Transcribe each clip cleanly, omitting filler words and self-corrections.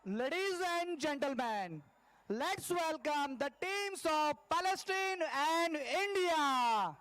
Ladies and gentlemen, let's welcome the teams of Palestine and India.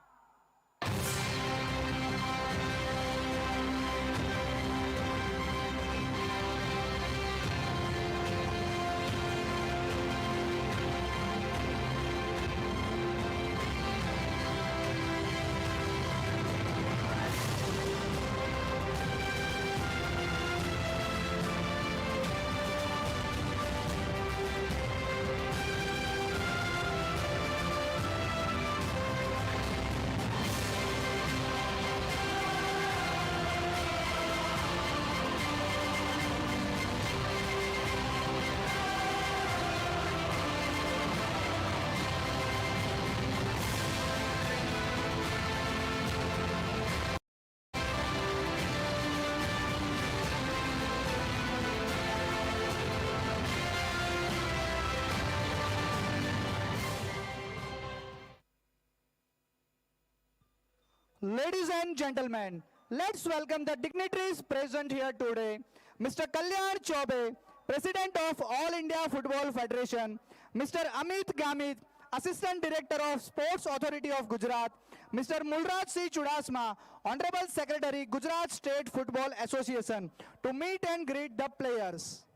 Ladies and gentlemen, let's welcome the dignitaries present here today. Mr. Kalyan Chobe, President of All India Football Federation, Mr. Amit Gamit, Assistant Director of Sports Authority of Gujarat, Mr. Mulraj C. Chudasma, Honorable Secretary, Gujarat State Football Association, to meet and greet the players.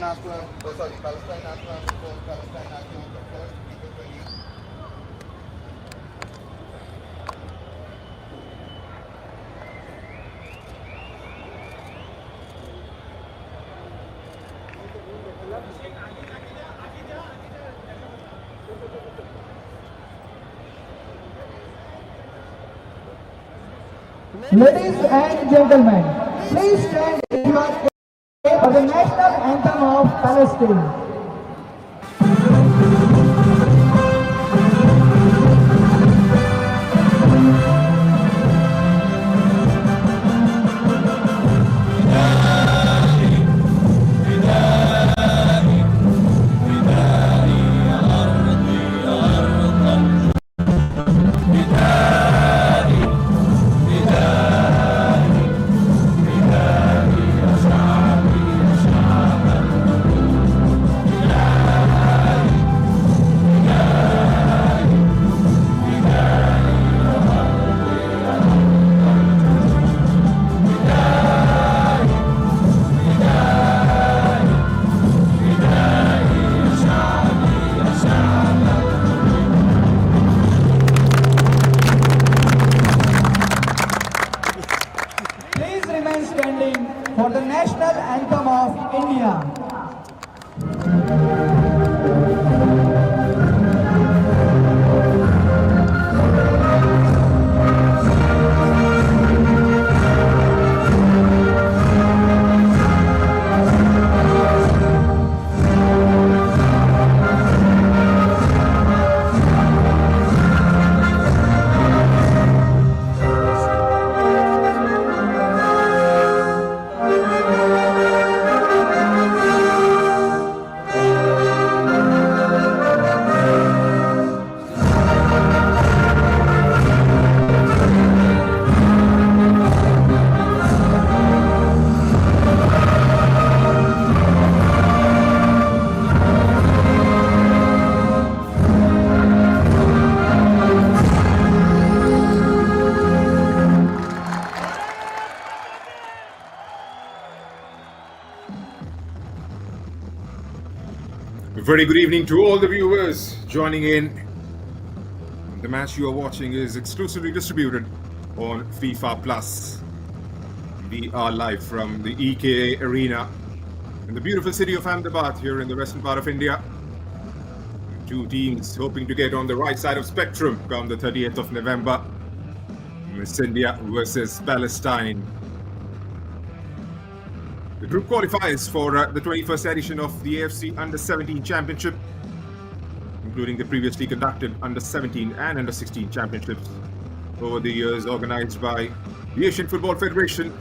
Palestine national football, Palestine national football, Ladies and gentlemen, please stand in your place for the national anthem of Palestine. Please remain standing for the national anthem of India. Very good evening to all the viewers joining in. The match you are watching is exclusively distributed on FIFA Plus. We are live from the EKA Arena in the beautiful city of Ahmedabad here in the western part of India. Two teams hoping to get on the right side of spectrum come the 30th of November. It's India versus Palestine. The group qualifiers for the 21st edition of the AFC Under-17 Championship, including the previously conducted Under-17 and Under-16 championships over the years, organized by the Asian Football Federation,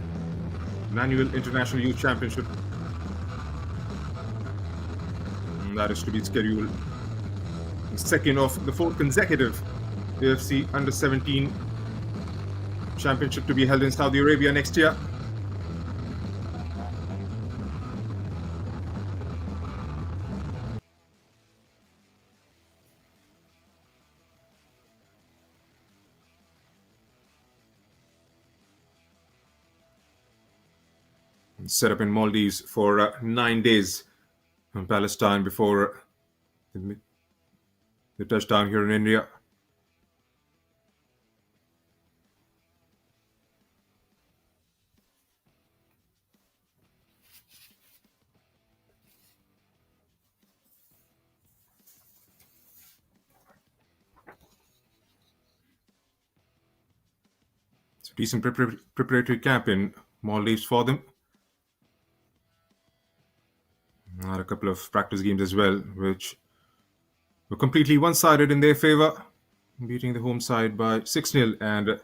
an annual International Youth Championship. And that is to be scheduled the second of the fourth consecutive AFC Under-17 Championship to be held in Saudi Arabia next year. Set up in Maldives for 9 days in Palestine before the touchdown here in India. It's a decent preparatory camp in Maldives for them. Had a couple of practice games as well, which were completely one-sided in their favor, beating the home side by 6-0 and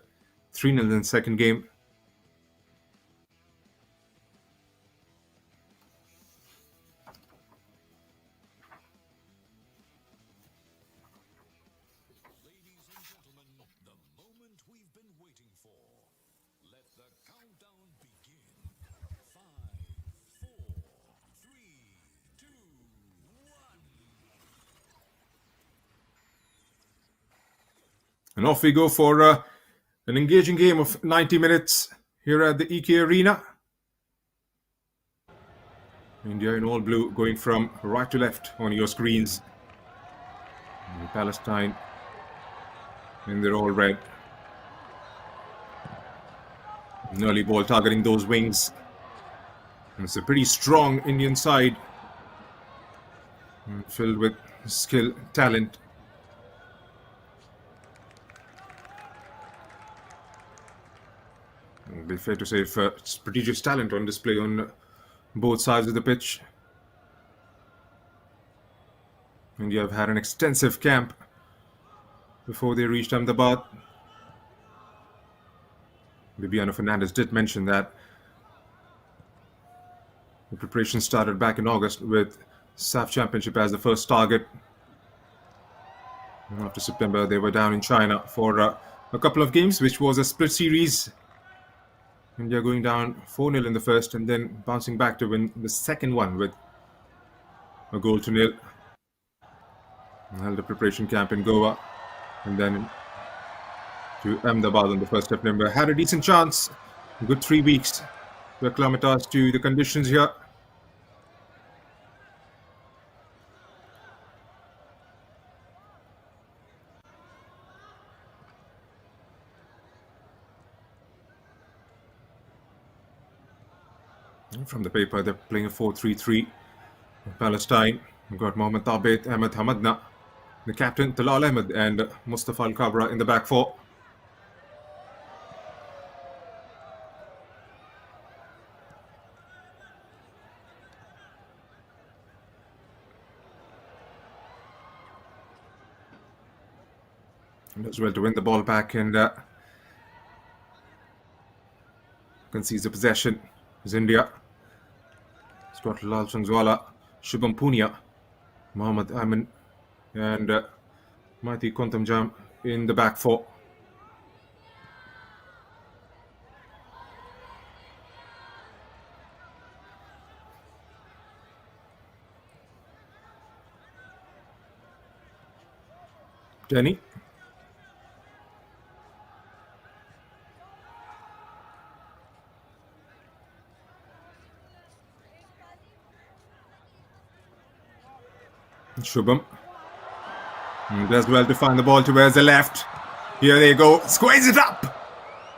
3-0 in the second game. Ladies and gentlemen, the moment we've been waiting for. Let the countdown begin. 5, 4, 3, 2, 1. And off we go for an engaging game of 90 minutes here at the EK Arena. India in all blue, going from right to left on your screens. And Palestine in their all red. An early ball targeting those wings. And it's a pretty strong Indian side, filled with skill, talent. It would be fair to say it's prodigious talent on display on both sides of the pitch. India have had an extensive camp before they reached Ahmedabad. Viviano Fernandez did mention that the preparation started back in August with SAF Championship as the first target. And after September, they were down in China for a couple of games, which was a split series. India going down 4-0 in the first and then bouncing back to win the second one with a 0-0. Held a preparation camp in Goa and then to Ahmedabad on the 1st of September. Had a decent chance, a good 3 weeks to acclimatise to the conditions here. From the paper, they're playing a 4-3-3. Palestine, we've got Mohammad Thabit, Ahmed Hamadna, the captain, Talal Ahmed, and Mustafa Al Kabra in the back four. And as well to win the ball back and concedes the possession is India. Scott Lal Changwala, Shubham Punia, Mohammad Amin, and Maiti Kontamjam in the back four. Denny. Shubham does well to find the ball towards the left. Here they go, squeeze it up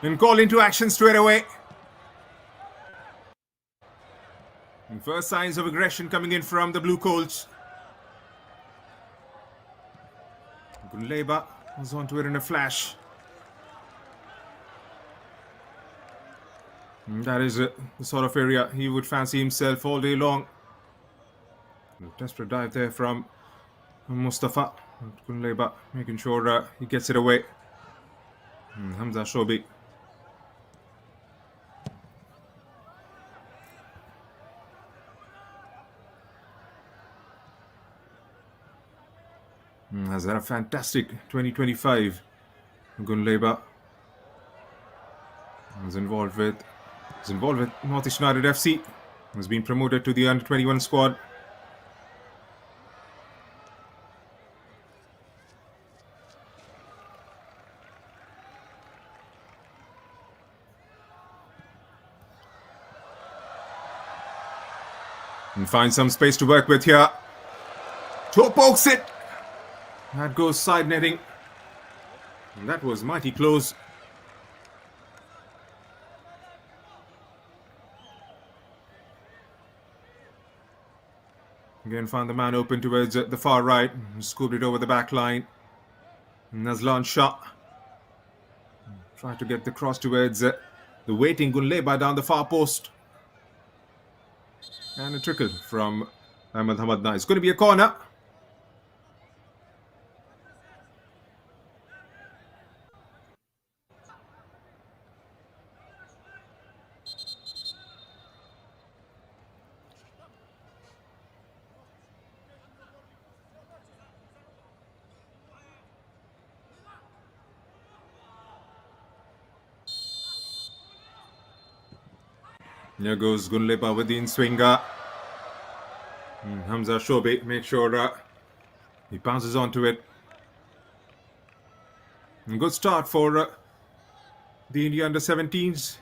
and call into action straight away. And first signs of aggression coming in from the Blue Colts. Gunleba was onto it in a flash. That is the sort of area he would fancy himself all day long. Desperate dive there from Mustafa. Kunleba making sure he gets it away. Hamza Shobi. Has had a fantastic 2025. Gunleba is involved with Northeast United FC. Has been promoted to the under-21 squad. And finds some space to work with here. Toe pokes it. That goes side netting. And that was mighty close. Again, found the man open towards the far right. Scooped it over the back line. Nazlan Shah. Tried to get the cross towards the waiting Gunleba down the far post. And a trickle from Ahmed Hamadna. It's going to be a corner. Here goes Gunleba with the in-swinger. Hamza Shobi makes sure he bounces onto it. Good start for the India under-17s.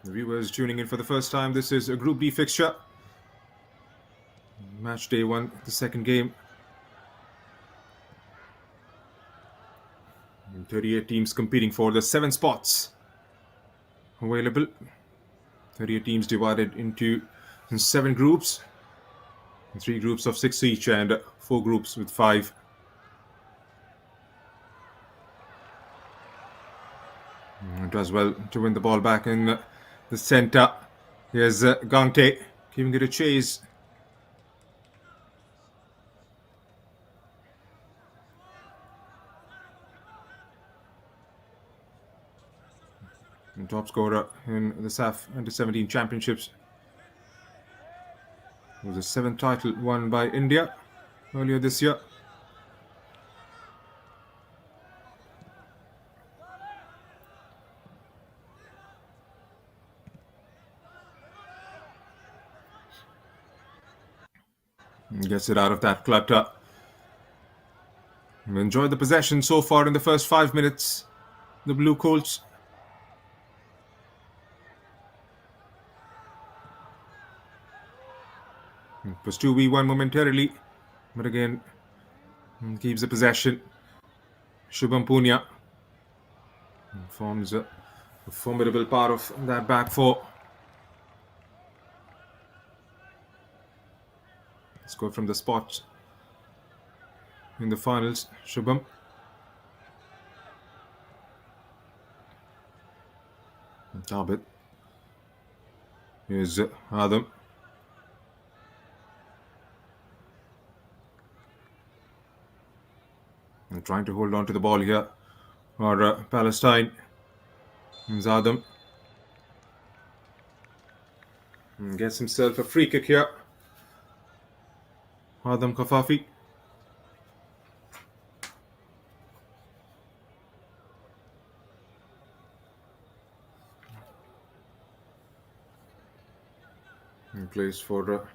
The viewers tuning in for the first time, this is a Group D fixture. Match day 1, the second game. 38 teams competing for the 7 spots available. 38 teams divided into 7 groups. 3 groups of 6 each and 4 groups with 5. Does well to win the ball back in the centre. Here's Gangte giving it a chase. And top scorer in the SAF Under-17 Championships. It was the 7th title won by India earlier this year. And gets it out of that clutter. Enjoyed the possession so far in the first 5 minutes. The Blue Colts. It was 2v1 momentarily, but again, keeps the possession. Shubham Punia forms a formidable part of that back four. Scored from the spot in the finals, Shubham. Tabit. Here's Adam. And trying to hold on to the ball here for Palestine. Zadam gets himself a free kick here. Adam Kafafi. He plays for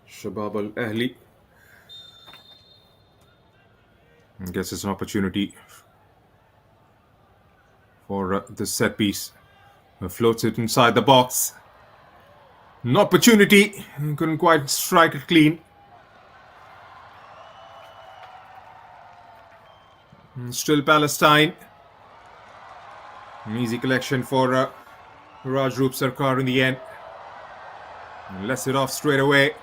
Shabab Al Ahli. And gets us an opportunity for the set piece. Floats it inside the box. An opportunity. Couldn't quite strike it clean. And still Palestine. An easy collection for Rajroop Sarkar in the end. And lets it off straight away.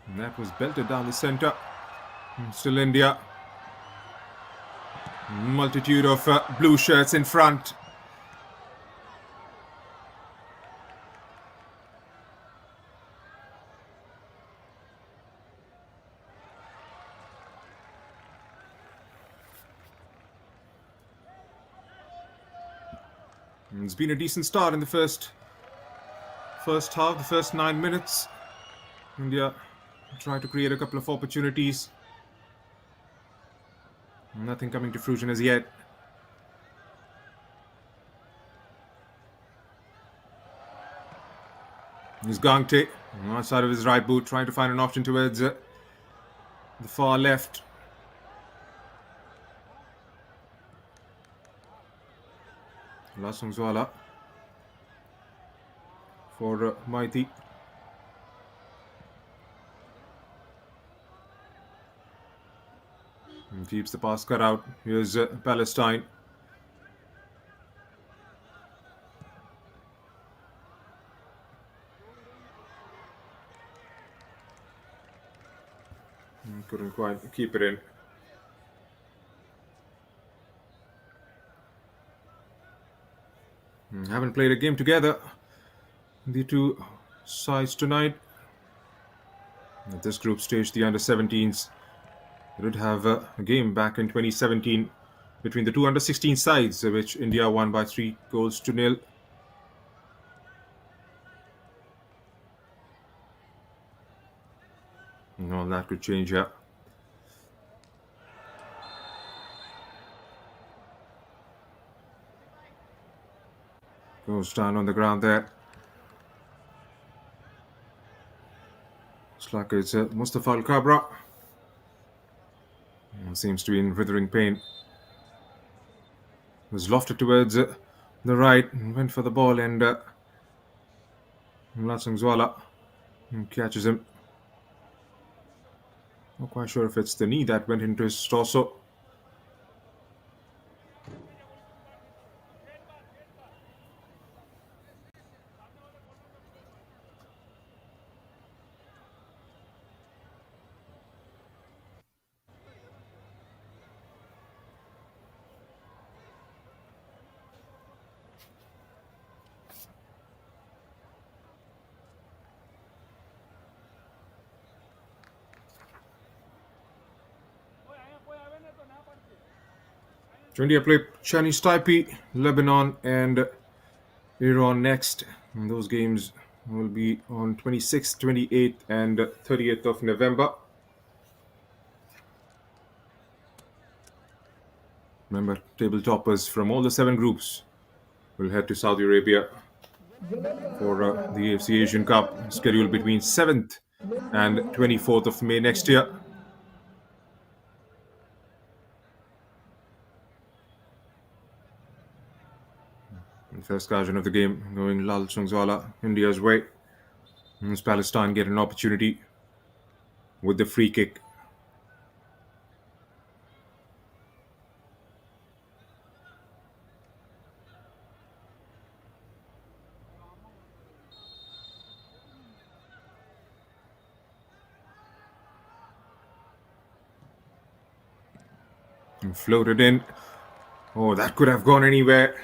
And that was belted down the centre. Still India. Multitude of blue shirts in front. It's been a decent start in the first half, the first 9 minutes. India tried to create a couple of opportunities. Nothing coming to fruition as yet. He's Gangte, outside of his right boot, trying to find an option towards the far left. Lasungzwala for Maiti. And keeps the pass cut out. Here's Palestine. Couldn't quite keep it in. Haven't played a game together, the two sides tonight. At this group stage, the under-17s did have a game back in 2017 between the two under-16 sides, which India won by 3-0. No, that could change, yeah. Goes down on the ground there. Looks like it's Mustafa Al-Kabra. Seems to be in withering pain. Was lofted towards the right and went for the ball, and Lasungzwala catches him. Not quite sure if it's the knee that went into his torso. India play Chinese Taipei, Lebanon, and Iran next. And those games will be on 26th, 28th, and 30th of November. Remember, table toppers from all the 7 groups will head to Saudi Arabia for the AFC Asian Cup, scheduled between 7th and 24th of May next year. First guardian of the game going Lasungzwala India's way. As Palestine get an opportunity with the free kick. And floated in. Oh, that could have gone anywhere.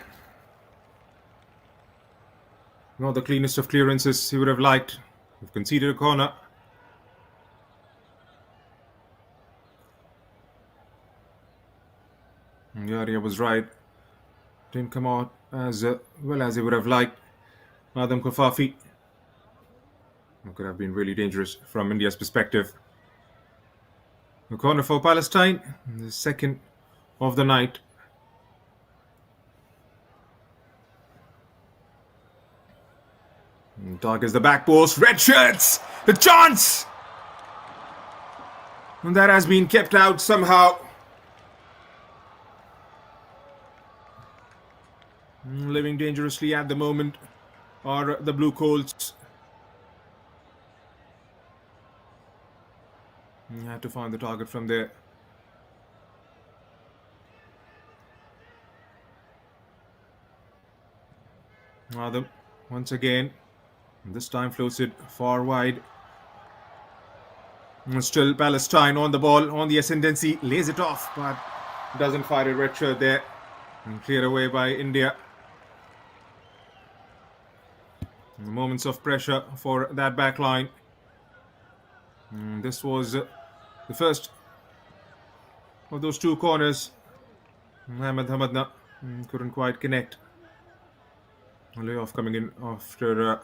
Not the cleanest of clearances he would have liked. We've conceded a corner. Yaria was right. Didn't come out as well as he would have liked. Adam Kofafi. Could have been really dangerous from India's perspective. A corner for Palestine. The second of the night. Targets the back post. Red shirts! The chance! And that has been kept out somehow. Living dangerously at the moment are the Blue Colts. Had to find the target from there. Adam once again. This time floats it far wide. And still Palestine on the ball, on the ascendancy, lays it off, but doesn't fire a red shirt there. And cleared away by India. Moments of pressure for that back line. This was the first of those two corners. Ahmed Hamadna couldn't quite connect. A layoff coming in after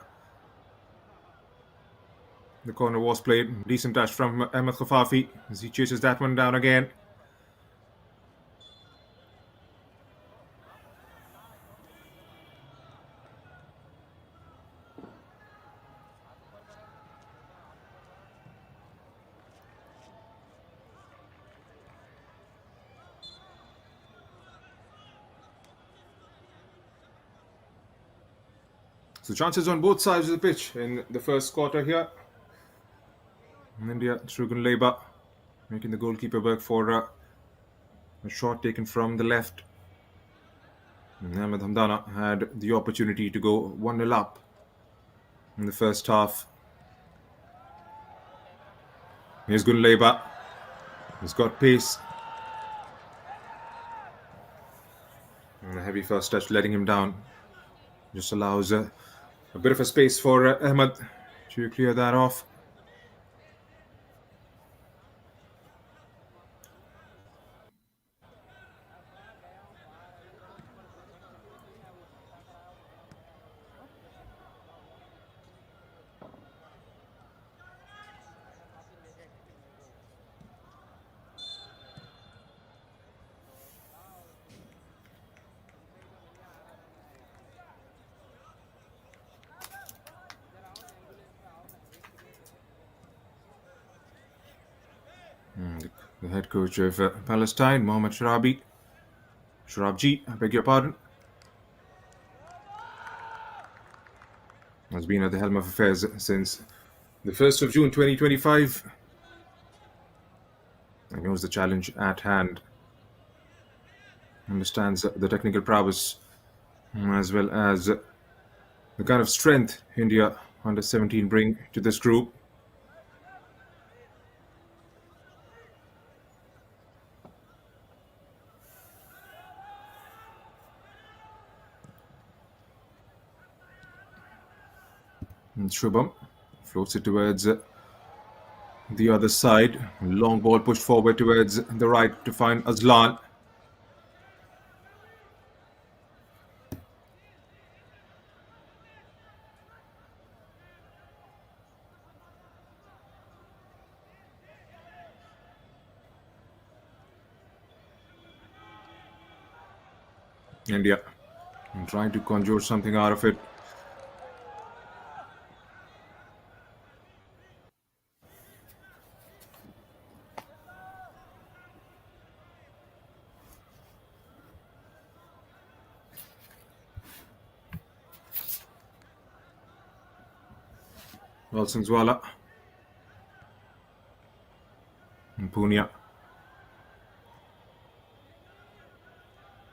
the corner was played. Decent touch from Ahmed Khafafi as he chases that one down again. So chances on both sides of the pitch in the first quarter here. India through Gunleba, making the goalkeeper work for a shot taken from the left. And Ahmed Hamdana had the opportunity to go 1-0 up in the first half. Here's Gunleba. He's got pace. And the heavy first touch letting him down. Just allows a bit of a space for Ahmed to clear that off. The head coach of Palestine, Mohammed Sharabji, I beg your pardon, has been at the helm of affairs since the 1st of June 2025 and knows the challenge at hand. Understands the technical prowess as well as the kind of strength India under 17 bring to this group. And Shubham floats it towards the other side. Long ball pushed forward towards the right to find Azlan. India trying to conjure something out of it. Walsinzwala and Punia.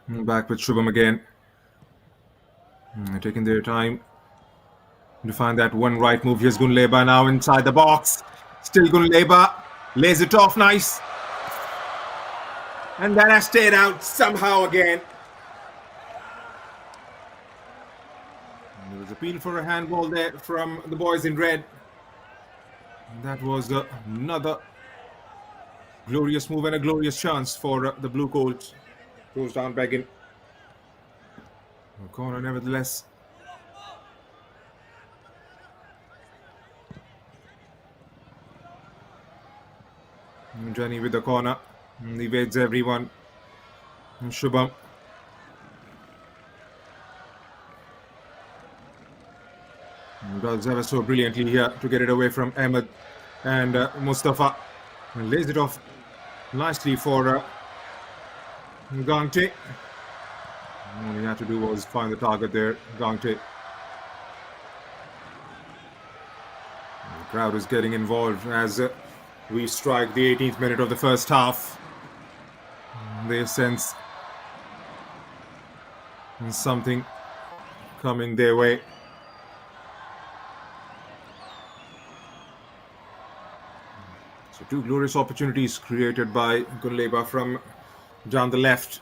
Back with Shubham again. Taking their time to find that one right move. Here's Gunleba now inside the box. Still Gunleba. Lays it off nice. And that has stayed out somehow again. There was appeal for a handball there from the boys in red. That was another glorious move and a glorious chance for the Blue Coats. Goes down begging. Corner nevertheless. Johnny with the corner. Evades everyone. And Shubham. Does ever so brilliantly here to get it away from Ahmed and Mustafa. And lays it off nicely for Gangte. All he had to do was find the target there, Gangte. The crowd is getting involved as we strike the 18th minute of the first half. They sense something coming their way. So two glorious opportunities created by Gunleba from down the left.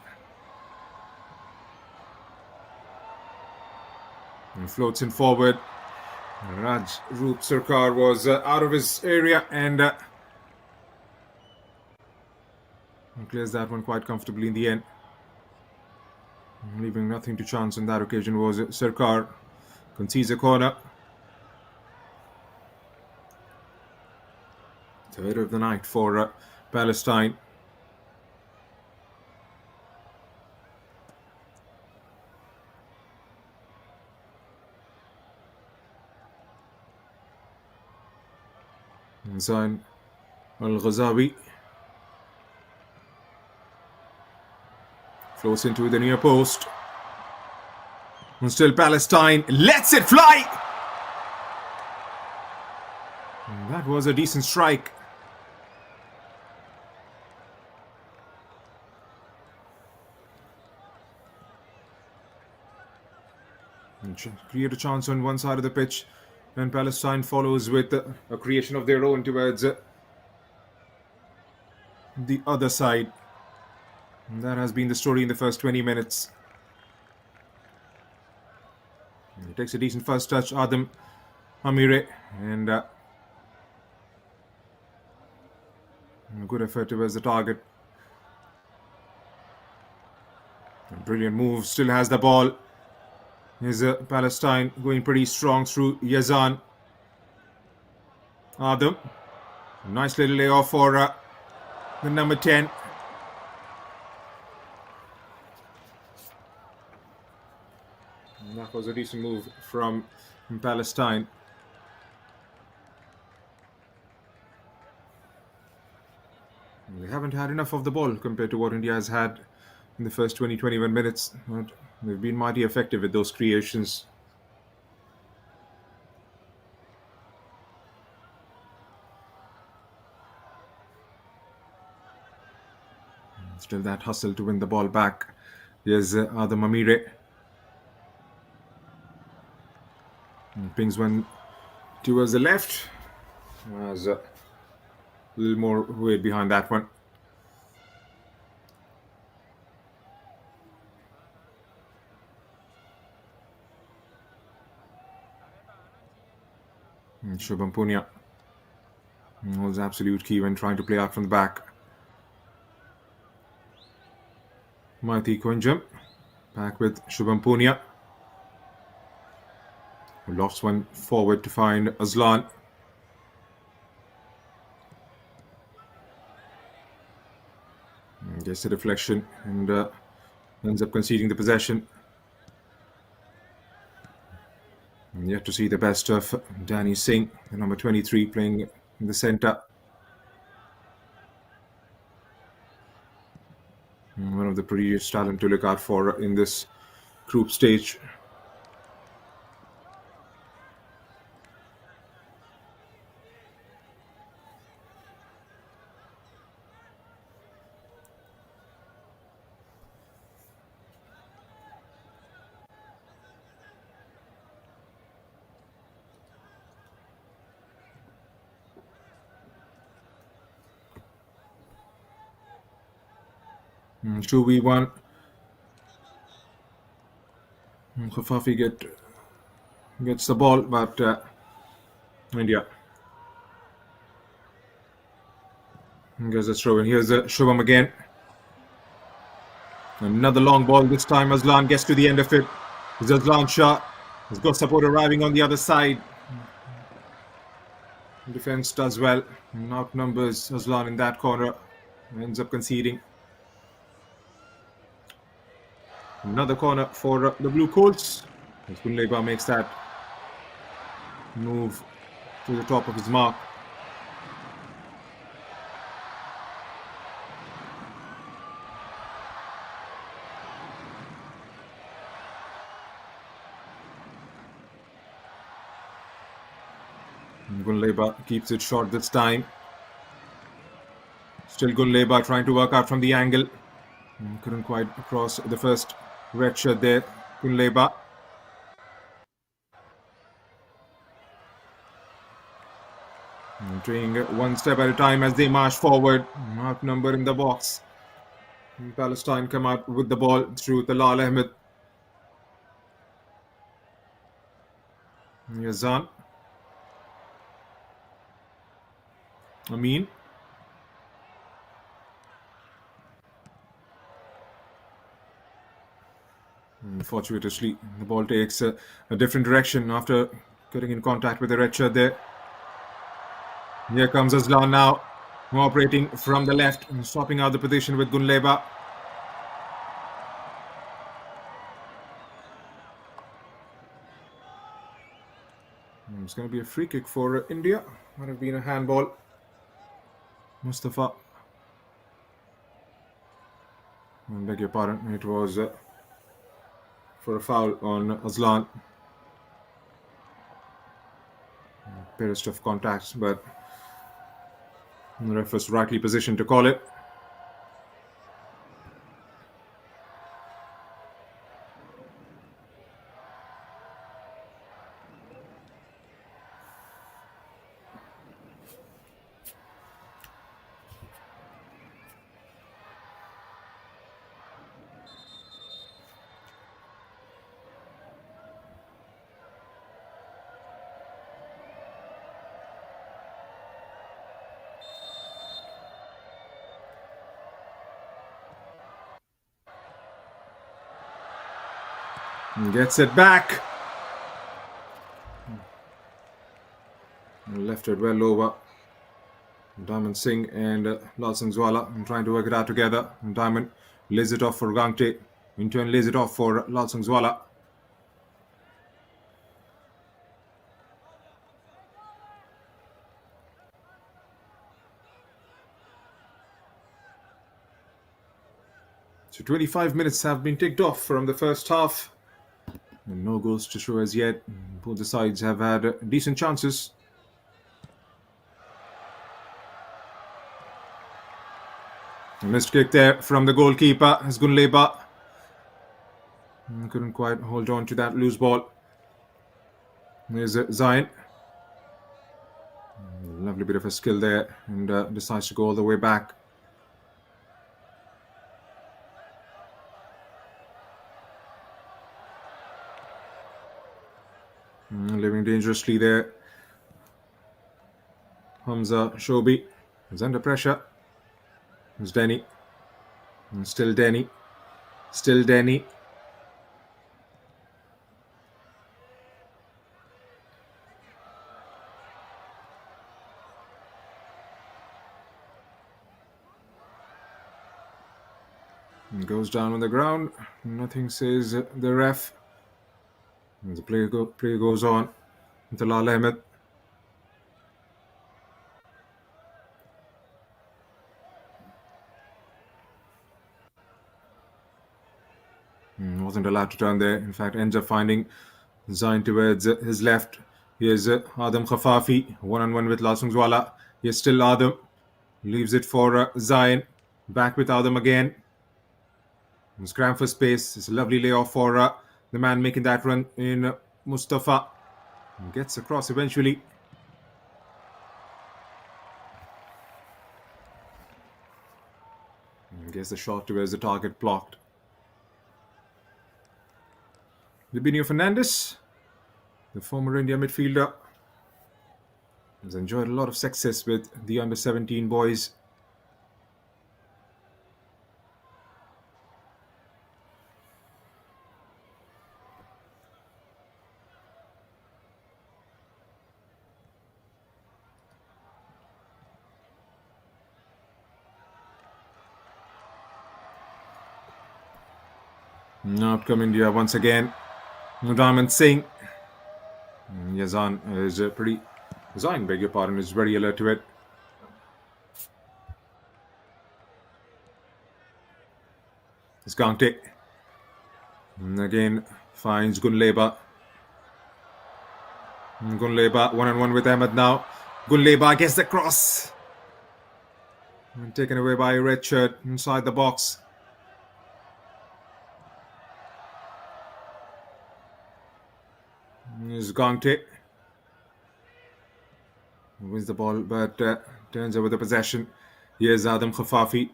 And floats in forward. Raj Roop Sarkar was out of his area and clears that one quite comfortably in the end. Leaving nothing to chance on that occasion was Sarkar. Concedes a corner. Third of the night for Palestine. Zain Al-Ghazawi floats into the near post. And still Palestine lets it fly. And that was a decent strike. And create a chance on one side of the pitch, and Palestine follows with a creation of their own towards the other side. And that has been the story in the first 20 minutes. He takes a decent first touch, Adam Amire, and a good effort towards the target. A brilliant move, still has the ball. Here's Palestine going pretty strong through Yazan. Adam. Nice little layoff for the number 10. And that was a decent move from Palestine. They haven't had enough of the ball compared to what India has had in the first 20-21 minutes. But they've been mighty effective with those creations. Still that hustle to win the ball back. Here's Adam Amire. Pings one towards the left. There's a little more weight behind that one. Shubham Punia was absolute key when trying to play out from the back. Maiti Kunjam back with Shubham Punia, who lofts one forward to find Azlan. Gets a deflection and ends up conceding the possession. And yet to see the best of Danny Singh, the number 23, playing in the centre. One of the prodigious talent to look out for in this group stage. Mm, 2v1. Khafafi gets the ball, but India gets a throw in. Here's Shubham again. Another long ball. This time Azlan gets to the end of it. It's Azlan Shah. He's got support arriving on the other side. Defense does well. Outnumbers Azlan in that corner. Ends up conceding. Another corner for the Blue Colts. As Gunleba makes that move to the top of his mark. Gunleba keeps it short this time. Still Gunleba trying to work out from the angle. Couldn't quite cross the first red shirt there. Gunleba. Taking one step at a time as they march forward. Outnumbered in the box. Palestine come out with the ball through Talal Ahmed. Yazan. Amin. Fortuitously, the ball takes a different direction after getting in contact with the red shirt there. Here comes Aslan now, operating from the left and swapping out the position with Gunleba. It's going to be a free kick for India. Might have been a handball. Mustafa. I beg your pardon. It was for a foul on Aslan. Barest of contacts, but the ref was rightly positioned to call it. And gets it back. And left it well over. Diamond Singh and Lal Sangzwala trying to work it out together. And Diamond lays it off for Gangte. In turn lays it off for Lal Sangzwala. So 25 minutes have been ticked off from the first half. And no goals to show as yet. Both the sides have had decent chances. A missed kick there from the goalkeeper, Gunleba. Couldn't quite hold on to that loose ball. There's Zain. Lovely bit of a skill there, and decides to go all the way back. Living dangerously there. Hamza Shobi is under pressure. It's Denny. And still Denny. Still Denny. And goes down on the ground. Nothing says the ref. And the play goes on. Talal Ahmed. Wasn't allowed to turn there. In fact, ends up finding Zain towards his left. Here's Adam Khafafi, one-on-one with Lal Sangzwala. Here's still Adam. Leaves it for Zain. Back with Adam again. Scram for space. It's a lovely layoff for the man making that run in Mustafa. Gets across eventually. Gets the shot towards the target blocked. Vibinho Fernandes, the former India midfielder, has enjoyed a lot of success with the under-17 boys. Now up come India once again. Diamond Singh. Yazan is Zain, beg your pardon, is very alert to it. It's Gangte. And again finds Gunleba. Gunleba one-on-one with Ahmed now. Gunleba gets the cross. And taken away by a red shirt inside the box. Is Gangte. Wins the ball but turns over the possession. Here's Adam Khafafi.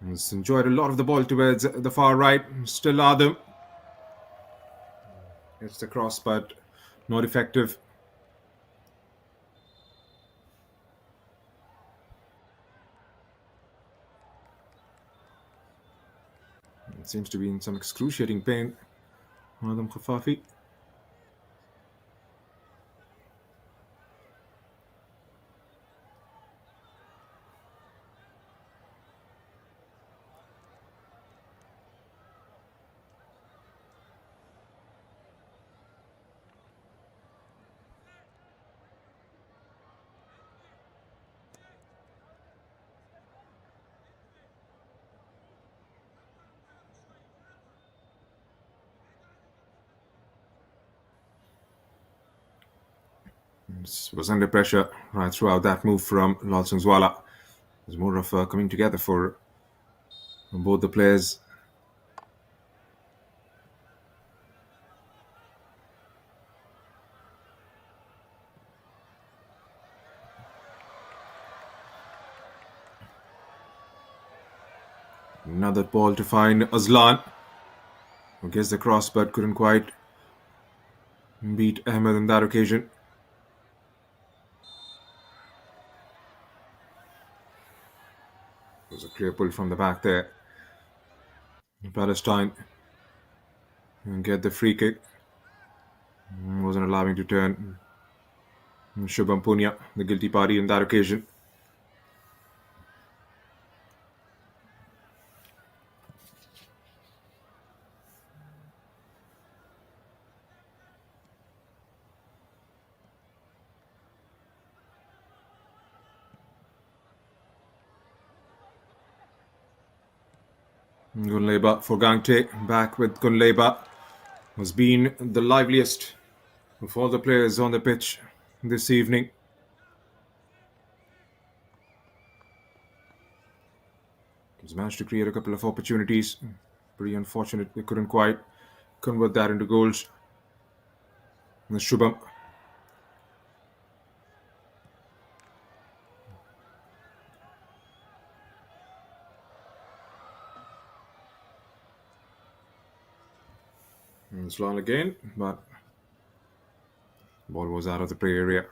He's enjoyed a lot of the ball towards the far right. Still Adam. It's the cross, but not effective. It seems to be in some excruciating pain. Adam Khafafi. Was under pressure right throughout that move from Lal Sungswala. It was more of coming together for both the players. Another ball to find Azlan, who gets the cross but couldn't quite beat Ahmed on that occasion. It was a clear pull from the back there. Palestine get the free kick. Wasn't allowing to turn. Shubham Punia, the guilty party on that occasion. Gunleba for Gangte, back with Gunleba, who's been the liveliest of all the players on the pitch this evening. He's managed to create a couple of opportunities. Pretty unfortunate they couldn't quite convert that into goals. And Shubham. And it's long again, but ball was out of the play area.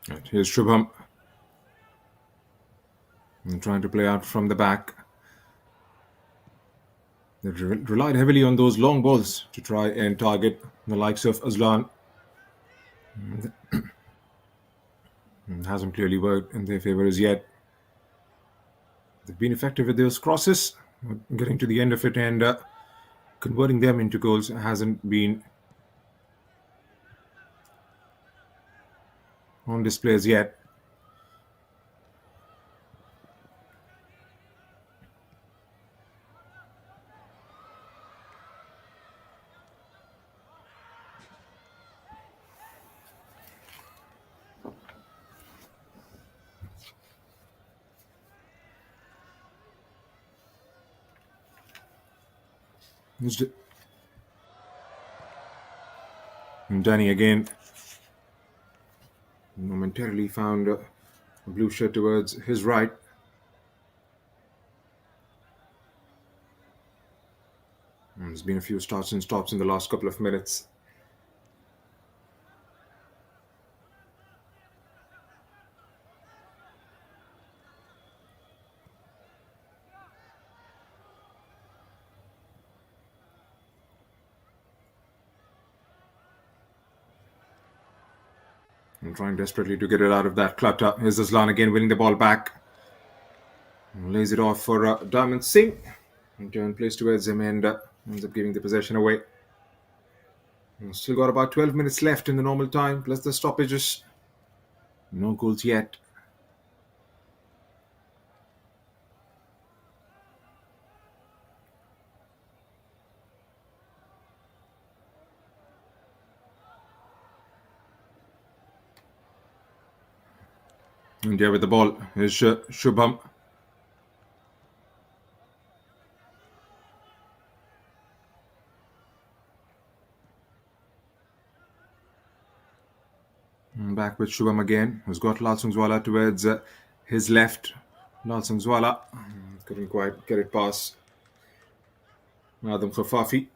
Right, here's Shubham. And trying to play out from the back. They relied heavily on those long balls to try and target the likes of Azlan. Hasn't clearly worked in their favour as yet. They've been effective with those crosses, getting to the end of it and converting them into goals hasn't been on display as yet. And Danny again momentarily found a blue shirt towards his right. And there's been a few starts and stops in the last couple of minutes. And trying desperately to get it out of that clutter. Here's Azlan again winning the ball back. And lays it off for Diamond Singh. Turn plays towards him and ends up giving the possession away. Still got about 12 minutes left in the normal time, plus the stoppages. No goals yet. India with the ball is Shubham. Back with Shubham again, who's got Lal Sungzwala towards his left. Lal Sungzwala couldn't quite get it past Adam Khafafi.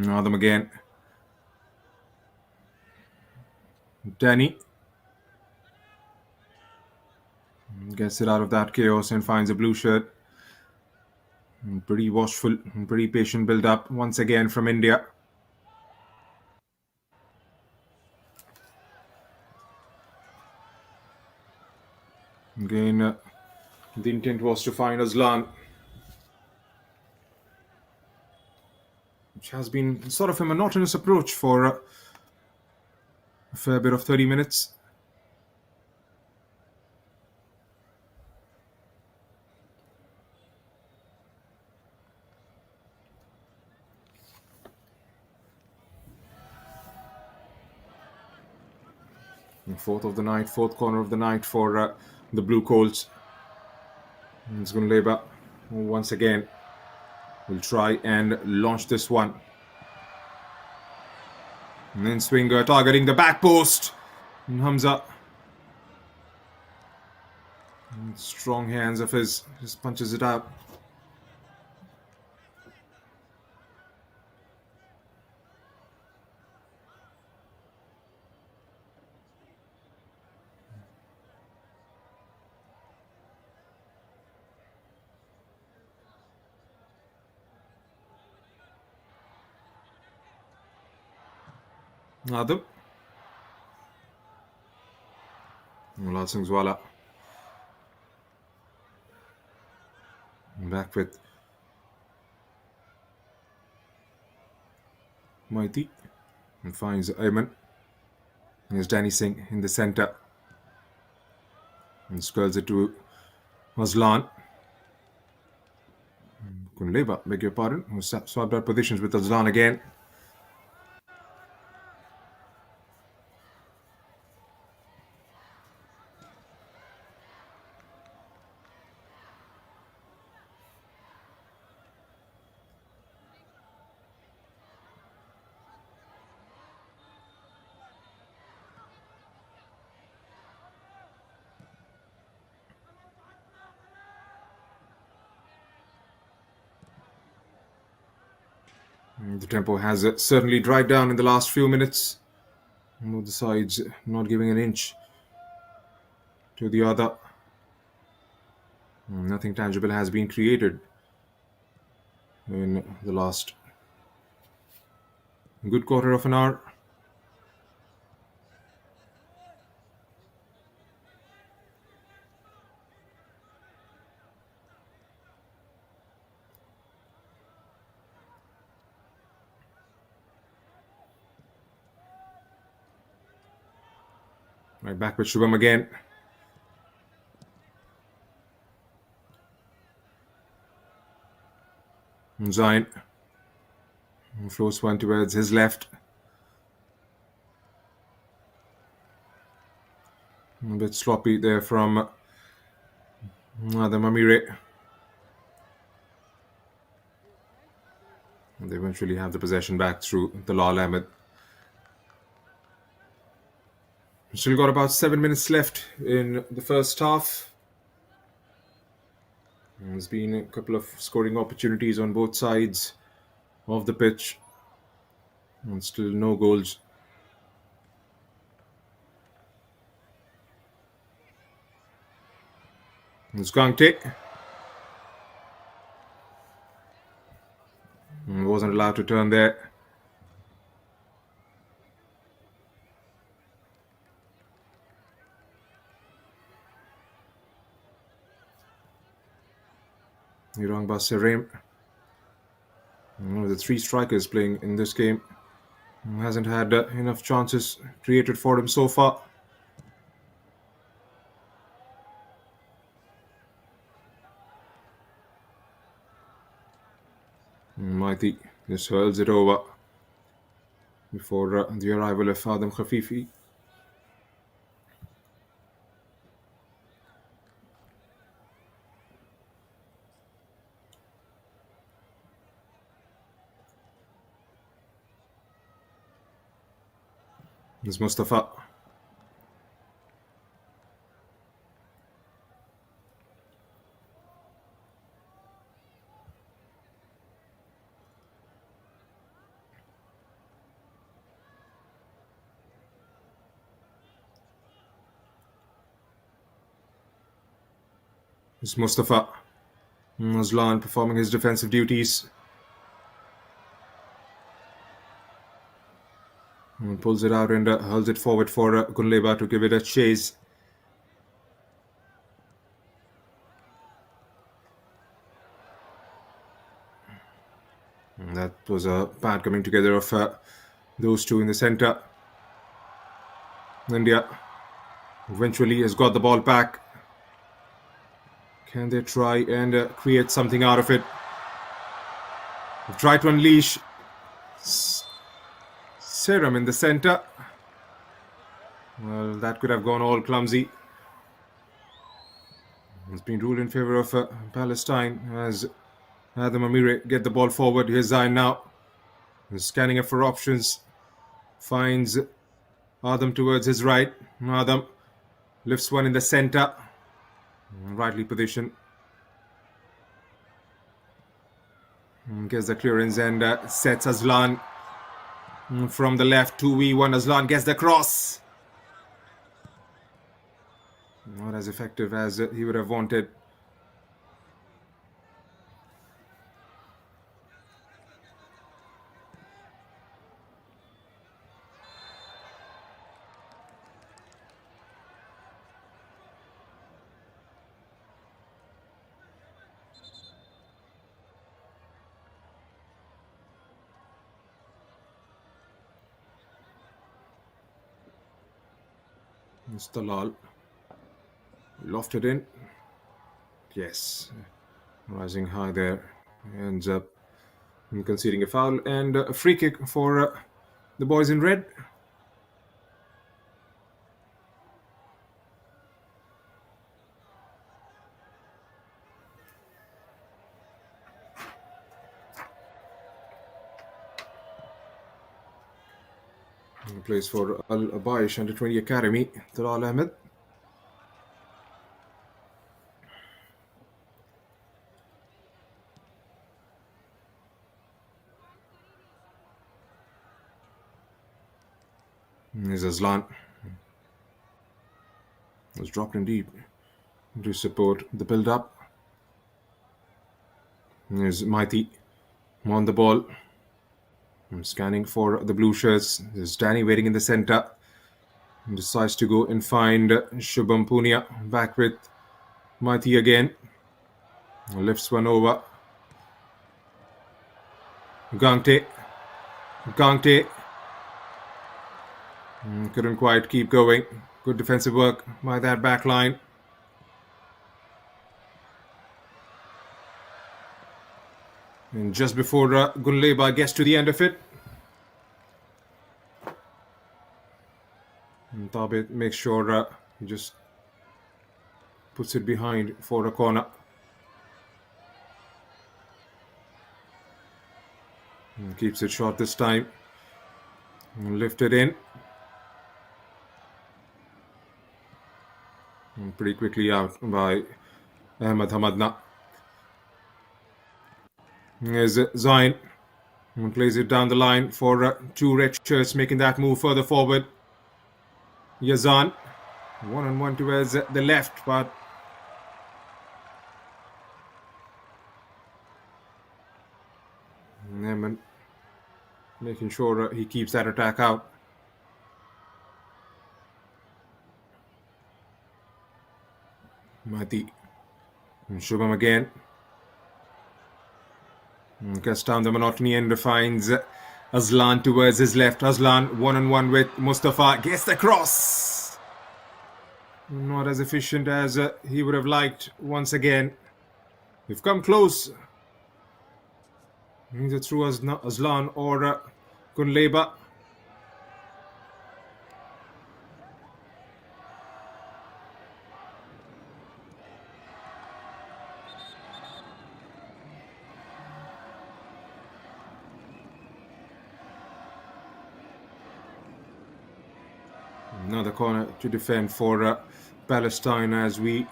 Adam again. Danny gets it out of that chaos and finds a blue shirt. Pretty watchful, pretty patient build up once again from India. Again, the intent was to find Aslan, which has been sort of a monotonous approach for a fair bit of 30 minutes. Fourth corner of the night for the Blue Colts. It's going to Labour once again will try and launch this one. And then Swinger targeting the back post. And Hamza. And strong hands of his, just punches it out. Adam. Lal Sungzwala. Back with Maiti. And finds Ayman. Here's Danny Singh in the center. And squirrels it to Aslan. Kunleba, beg your pardon, who swapped out positions with Aslan again. The tempo has certainly dried down in the last few minutes. Both the sides not giving an inch to the other. Nothing tangible has been created in the last good quarter of an hour. Right back with Shubham again. Zain floats one towards his left. A bit sloppy there from the Mamire. And they eventually have the possession back through Dalal Ahmed. Still got about 7 minutes left in the first half. There's been a couple of scoring opportunities on both sides. of the pitch. And still no goals. It's Gangte. Wasn't allowed to turn there. Irangba Serem. One of the three strikers playing in this game. Hasn't had enough chances created for him so far. Mighty just hurls it over before the arrival of Adam Khafifi. It's Mustafa. It's Mustafa. Aslan performing his defensive duties. And pulls it out and hurls it forward for Gunleba to give it a chase. And that was a bad coming together of those two in the center. India eventually has got the ball back. Can they try and create something out of it? Try to unleash Serum in the center. Well, that could have gone all clumsy. It's been ruled in favor of Palestine as Adam Amire get the ball forward. Here's Zain now. He's scanning up for options. Finds Adam towards his right. Adam lifts one in the center. Rightly positioned. Gets the clearance and sets Aslan from the left. 2v1. Aslan gets the cross. Not as effective as he would have wanted. Talal lofted in. Yes, rising high there. Ends up conceding a foul and a free kick for the boys in red. He plays for Al Abayish Under 20 Academy. Talal Ahmed. Here's Aslan. Was dropped in deep to support the build-up. Here's Mighty on the ball. Scanning for the blue shirts. There's Danny waiting in the center. Decides to go and find Shubham Punia. Back with Mighty again. Lifts one over. Gangte. Couldn't quite keep going. Good defensive work by that back line. And just before Gunleba gets to the end of it, Tabit makes sure he just puts it behind for a corner. And keeps it short this time. And lifted in. And pretty quickly out by Ahmed Hamadna. Here's Zain. And plays it down the line for two red shirts, making that move further forward. Yazan, one-on-one towards the left, but Neyman making sure he keeps that attack out. Mahdi and Shubham again. Gets down the monotony and finds Aslan towards his left. Aslan one-on-one with Mustafa. Gets the cross. Not as efficient as he would have liked once again. We've come close. Either through Aslan or Kunleba. Another corner to defend for Palestine as we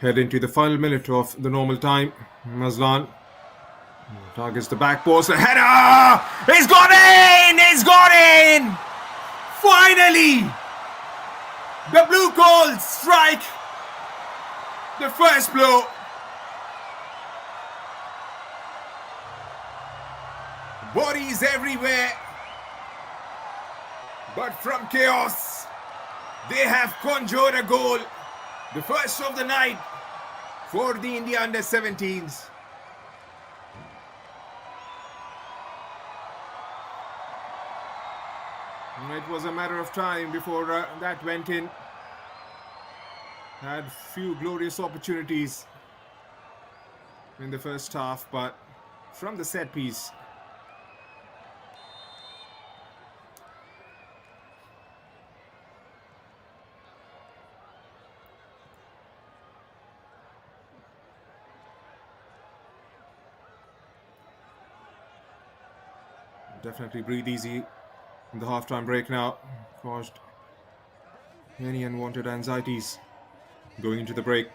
head into the final minute of the normal time. Aslan targets the back post. The header! It's gone in! It's gone in! Finally! The blue goals strike the first blow. Bodies everywhere. But from chaos, they have conjured a goal. The first of the night for the India under-17s. It was a matter of time before that went in. Had few glorious opportunities in the first half, but from the set piece, definitely breathe easy in the halftime break now. Caused many unwanted anxieties going into the break.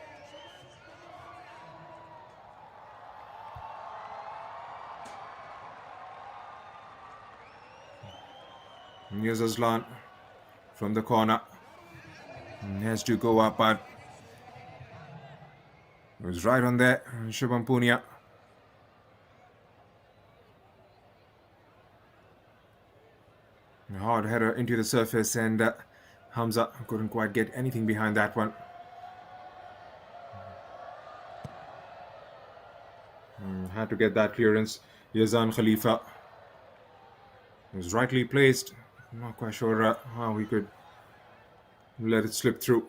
And here's Aslan from the corner. He has to go up, but it was right on there. Shubham Punia. A hard header into the surface, and Hamza couldn't quite get anything behind that one. Had to get that clearance. Yazan Khalifa was rightly placed. I'm not quite sure how he could let it slip through.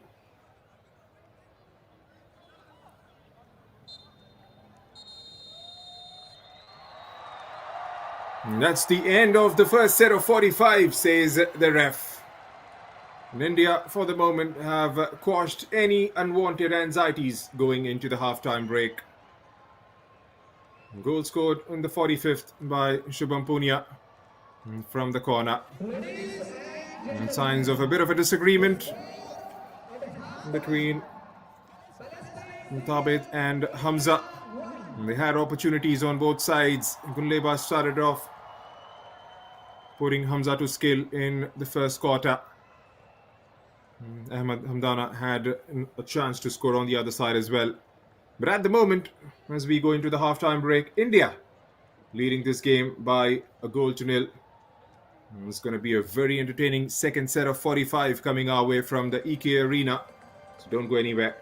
And that's the end of the first set of 45, says the ref. And India, for the moment, have quashed any unwanted anxieties going into the halftime break. Goal scored in the 45th by Shubham Punia from the corner. And signs of a bit of a disagreement between Thabit and Hamza. They had opportunities on both sides. Kunleba started off putting Hamza to skill in the first quarter. Ahmed Hamdana had a chance to score on the other side as well. But at the moment, as we go into the halftime break, India leading this game by a goal to nil. It's going to be a very entertaining second set of 45 coming our way from the EK Arena. So don't go anywhere.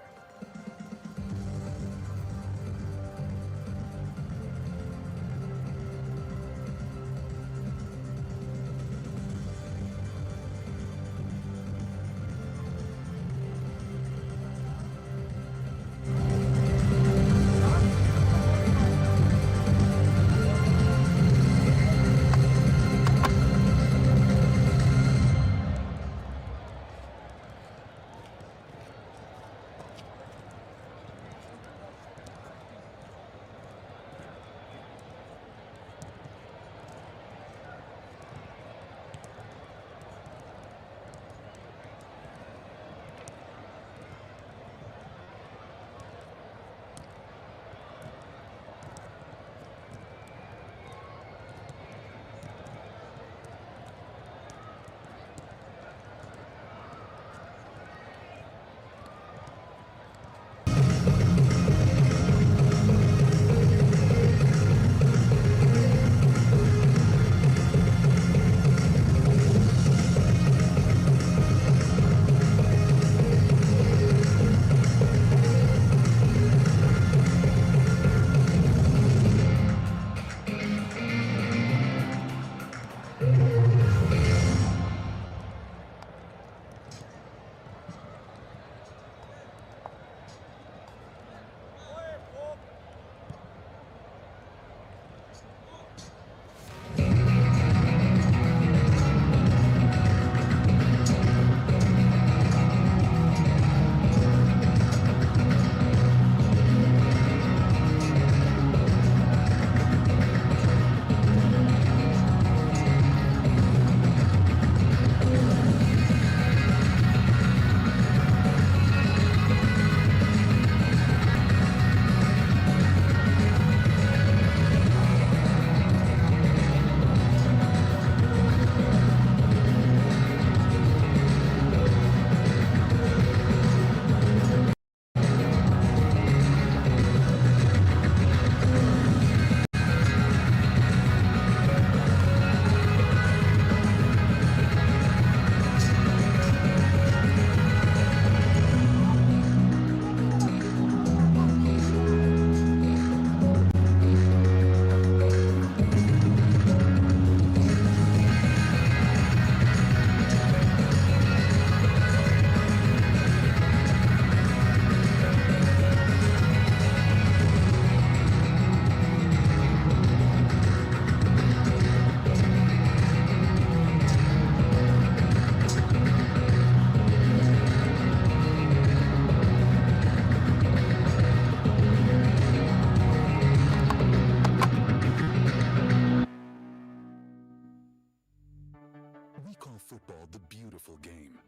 We call football the beautiful game.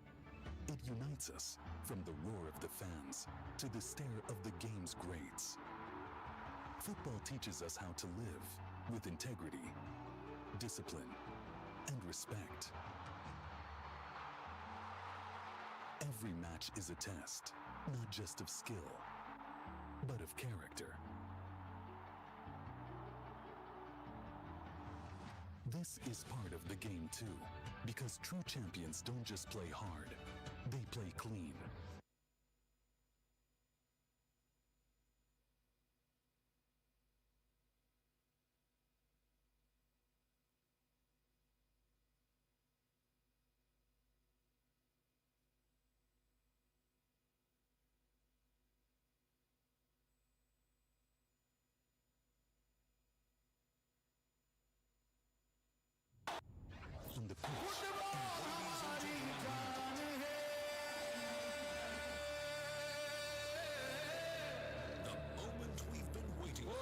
It unites us from the roar of the fans to the stare of the game's greats. Football teaches us how to live with integrity, discipline, and respect. Every match is a test, not just of skill, but of character. This is part of the game too, because true champions don't just play hard, they play clean. On the pitch, The moment we've been waiting for.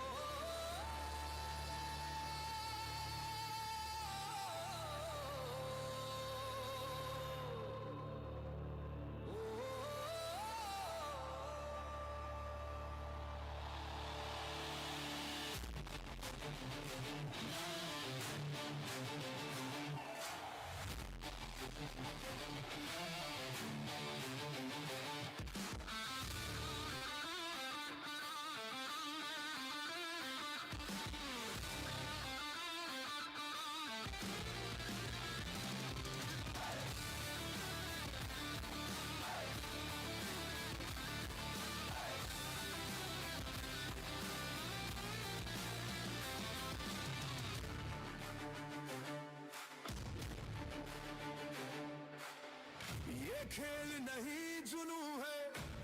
ये खेल नहीं जुनू है,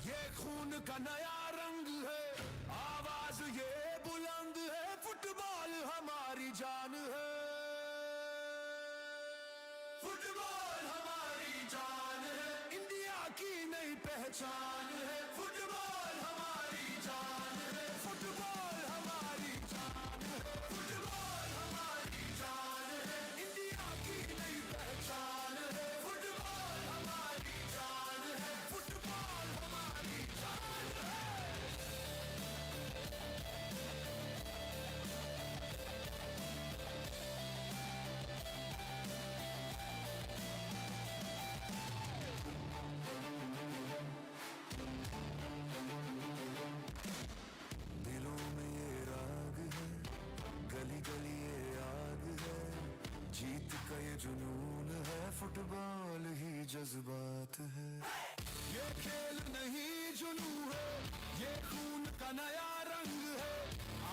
ये खून का नया रंग है, आवाज ये बुलंद है, फुटबॉल हमारी जान है, फुटबॉल हमारी जान है, इंडिया की नई पहचान है, फुटबॉल हमारी जान है, फुटबॉल हमारी जान है, फुटबॉल हमारी जान है, इंडिया की नई पहचान है, फुटबॉल हमारी जान है, फुटबॉल हमारी जान है। दिलों में ये राग है, गली गली ये आग है, जीत का ये जुनून है, फुटबॉल ही जज्बात है। ये खेल नहीं जुनू है, ये खून का नया रंग है,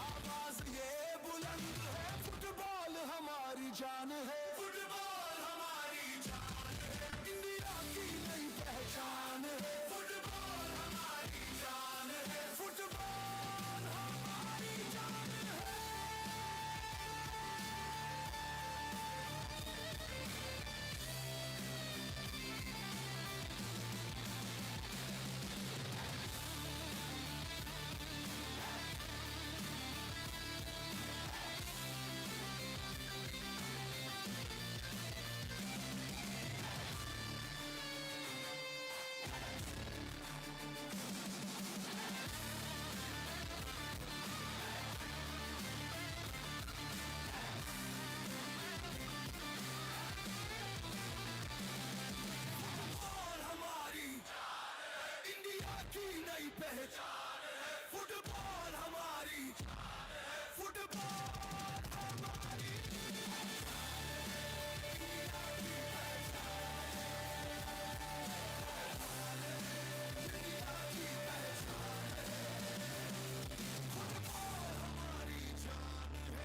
आवाज ये बुलंद है, फुटबॉल हमारी जान है, फुटबॉल हमारी जान है, इंडिया की नई पहचान है, फुटबॉल हमारी जान है, फुटबॉल हमारी जान है। फुटबॉल हमारी इंडिया की नई पहचान है, फुटबॉल हमारी फुटबॉल हमारी फुटबॉल हमारी जान है।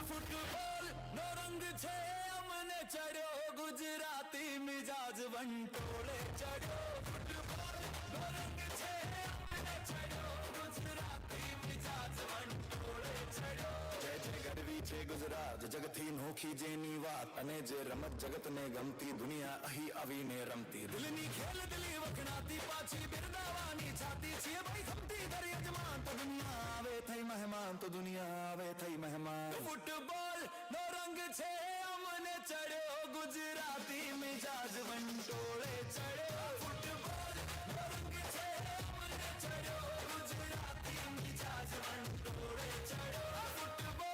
फुटबॉल नो रंग छे अमने चढ़ो, गुजराती मिजाज वंटोले चढ़ो, फुटबॉल नो रंग छे अमने चढ़ो, गुजराती मिजाज वंटोले चढ़ो। જ જગથી નોખી જેની વાત અને જે રમત જગતને ગમતી દુનિયા અહીં આવીને રમતી દિલની ખેલ દિલી વખણાતી પાછી બિરદાવાની છાતી છે ભાઈ થમતી દર યજમાન તો દુનિયા આવે થઈ મહેમાન તો દુનિયા આવે થઈ મહેમાન ફૂટબોલ નો રંગ છે અમને ચડ્યો ગુજરાતી મિજાજ વંટોળે ચડ્યો ફૂટબોલ નો રંગ છે અમને ચડ્યો ગુજરાતી મિજાજ વંટોળે ચડ્યો football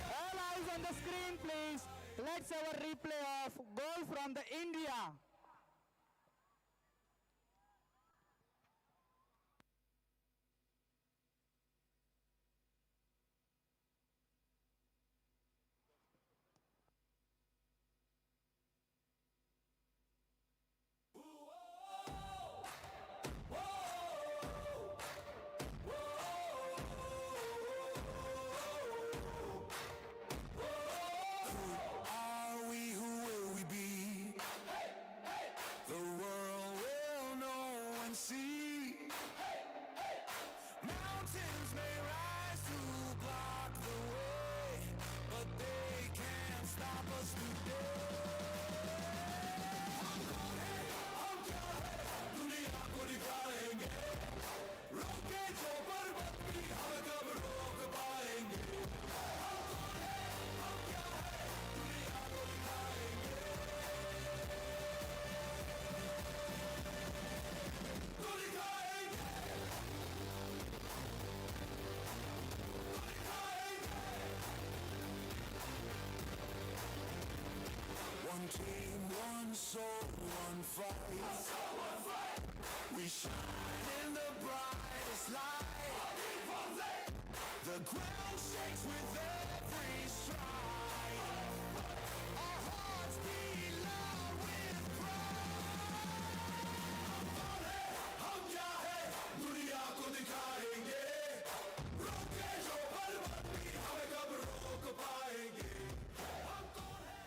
All eyes on the screen, please. Let's have a replay of goal from the India. One team, one soul, one fight. We shine in the brightest light. The ground shakes with every stride. Our hearts beat loud with pride. हम क्या है दुनिया को दिखाएंगे रोके जो बर्बाद भी हमें कब रोक पाएंगे हम कौन है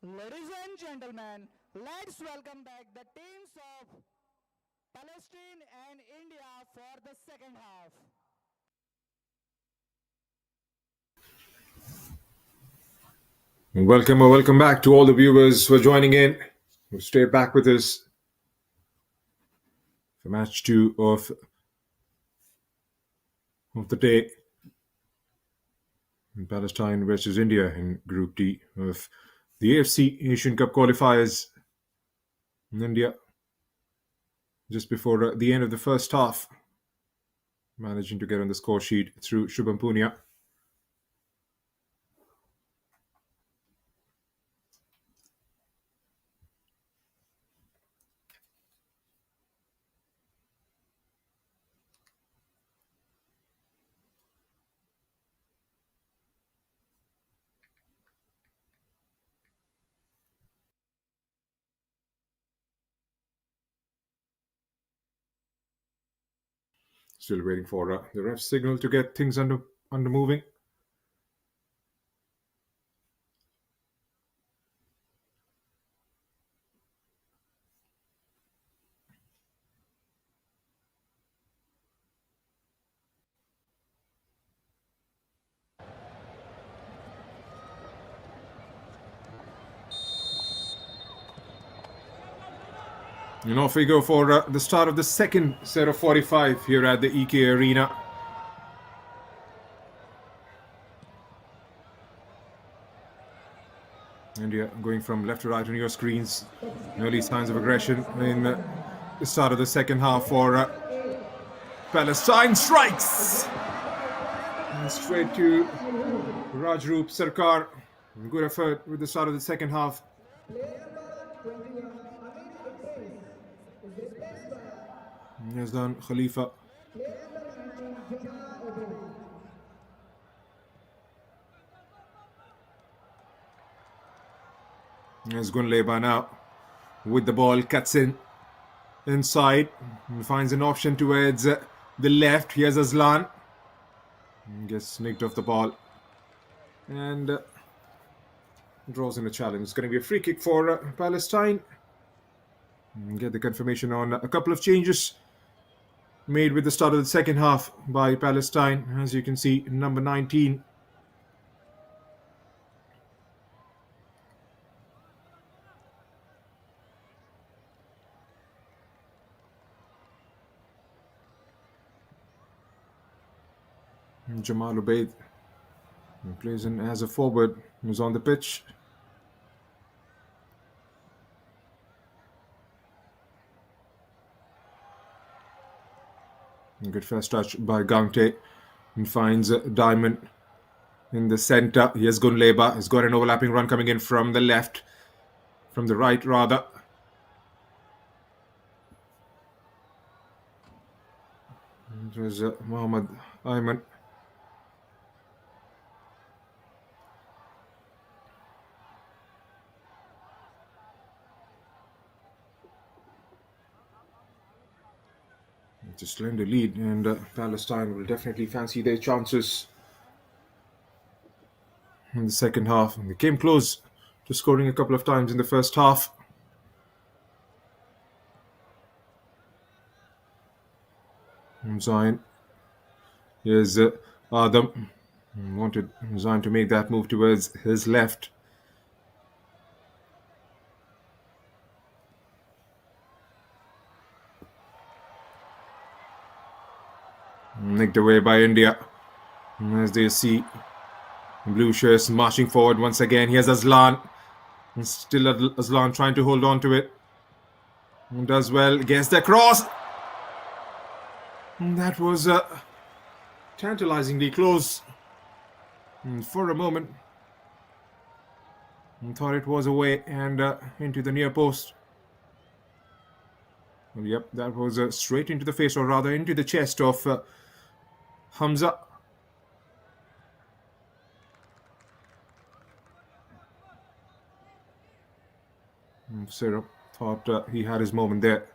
Ladies and gentlemen, let's welcome back the teams of Palestine and India for the second half. Welcome back to all the viewers who are joining in. We'll stay back with us for match 2 of the day. Palestine versus India in Group D of the AFC Asian Cup qualifiers. In India, just before the end of the first half, managing to get on the score sheet through Shubham Punia. Still waiting for the ref signal to get things under moving. And off we go for the start of the second set of 45 here at the EK Arena. India going from left to right on your screens. Early signs of aggression in the start of the second half for Palestine. Strikes! And straight to Rajroop Sarkar. Good effort with the start of the second half. Yazdan Khalifa. There's Gunleba now with the ball, cuts in inside, and finds an option towards the left. Here's Aslan, gets nicked off the ball and draws in a challenge. It's going to be a free kick for Palestine. Get the confirmation on a couple of changes made with the start of the second half by Palestine. As you can see, number 19. Jamal Ubaid plays in as a forward, who's on the pitch. Good first touch by Gante, and finds Diamond in the center. Here's Gunleba. He's got an overlapping run coming in from the left, from the right rather. It was Mohammed Ayman. It's a slender lead, and Palestine will definitely fancy their chances in the second half. And they came close to scoring a couple of times in the first half. Zain. Here's Adam. Wanted Zain to make that move towards his left. Nicked away by India. As they see blue shirts marching forward once again. Here's Aslan. And still Aslan trying to hold on to it. And does well. Gets the cross. And that was tantalizingly close. And for a moment, I thought it was away and into the near post. Well, yep, that was straight into the face, or rather into the chest of Hamza. Sarah thought he had his moment there.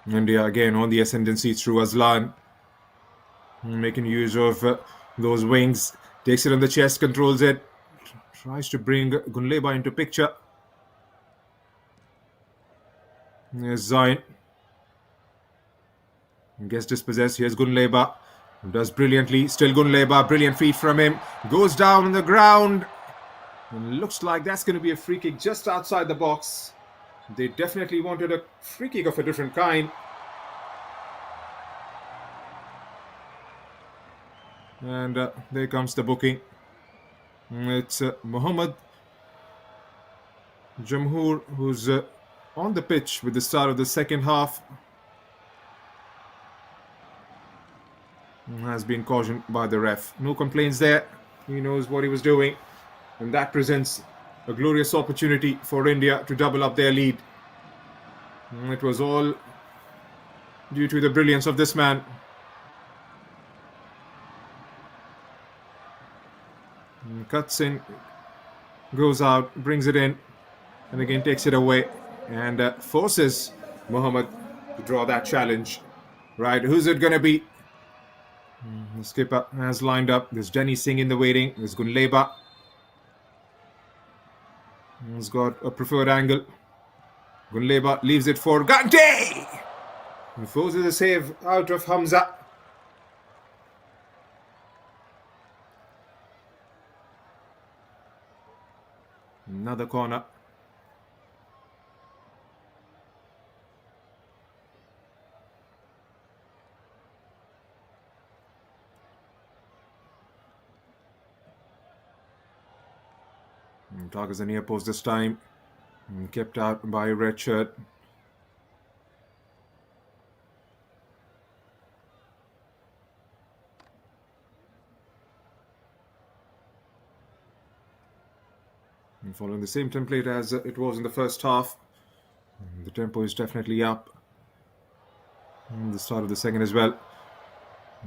India again on the ascendancy through Aslan, making use of those wings, takes it on the chest, controls it, tries to bring Gunleba into picture. There's Zain, gets dispossessed. Here's Gunleba, does brilliantly, still Gunleba, brilliant feet from him, goes down on the ground, and looks like that's going to be a free kick just outside the box. They definitely wanted a free kick of a different kind. And there comes the booking. It's Mohammed Jamhoor, who's on the pitch with the start of the second half. Has been cautioned by the ref. No complaints there. He knows what he was doing. And that presents a glorious opportunity for India to double up their lead. It was all due to the brilliance of this man. Cuts in, goes out, brings it in, and again takes it away, and forces Mohammed to draw that challenge. Right, who's it going to be? The skipper has lined up. There's Denny Singh in the waiting. There's Gunleba. He's got a preferred angle. Gunleba leaves it for Gante. He forces a save out of Hamza. Another corner. Targets the near post this time. Kept out by red shirt. And following the same template as it was in the first half. The tempo is definitely up. And the start of the second as well.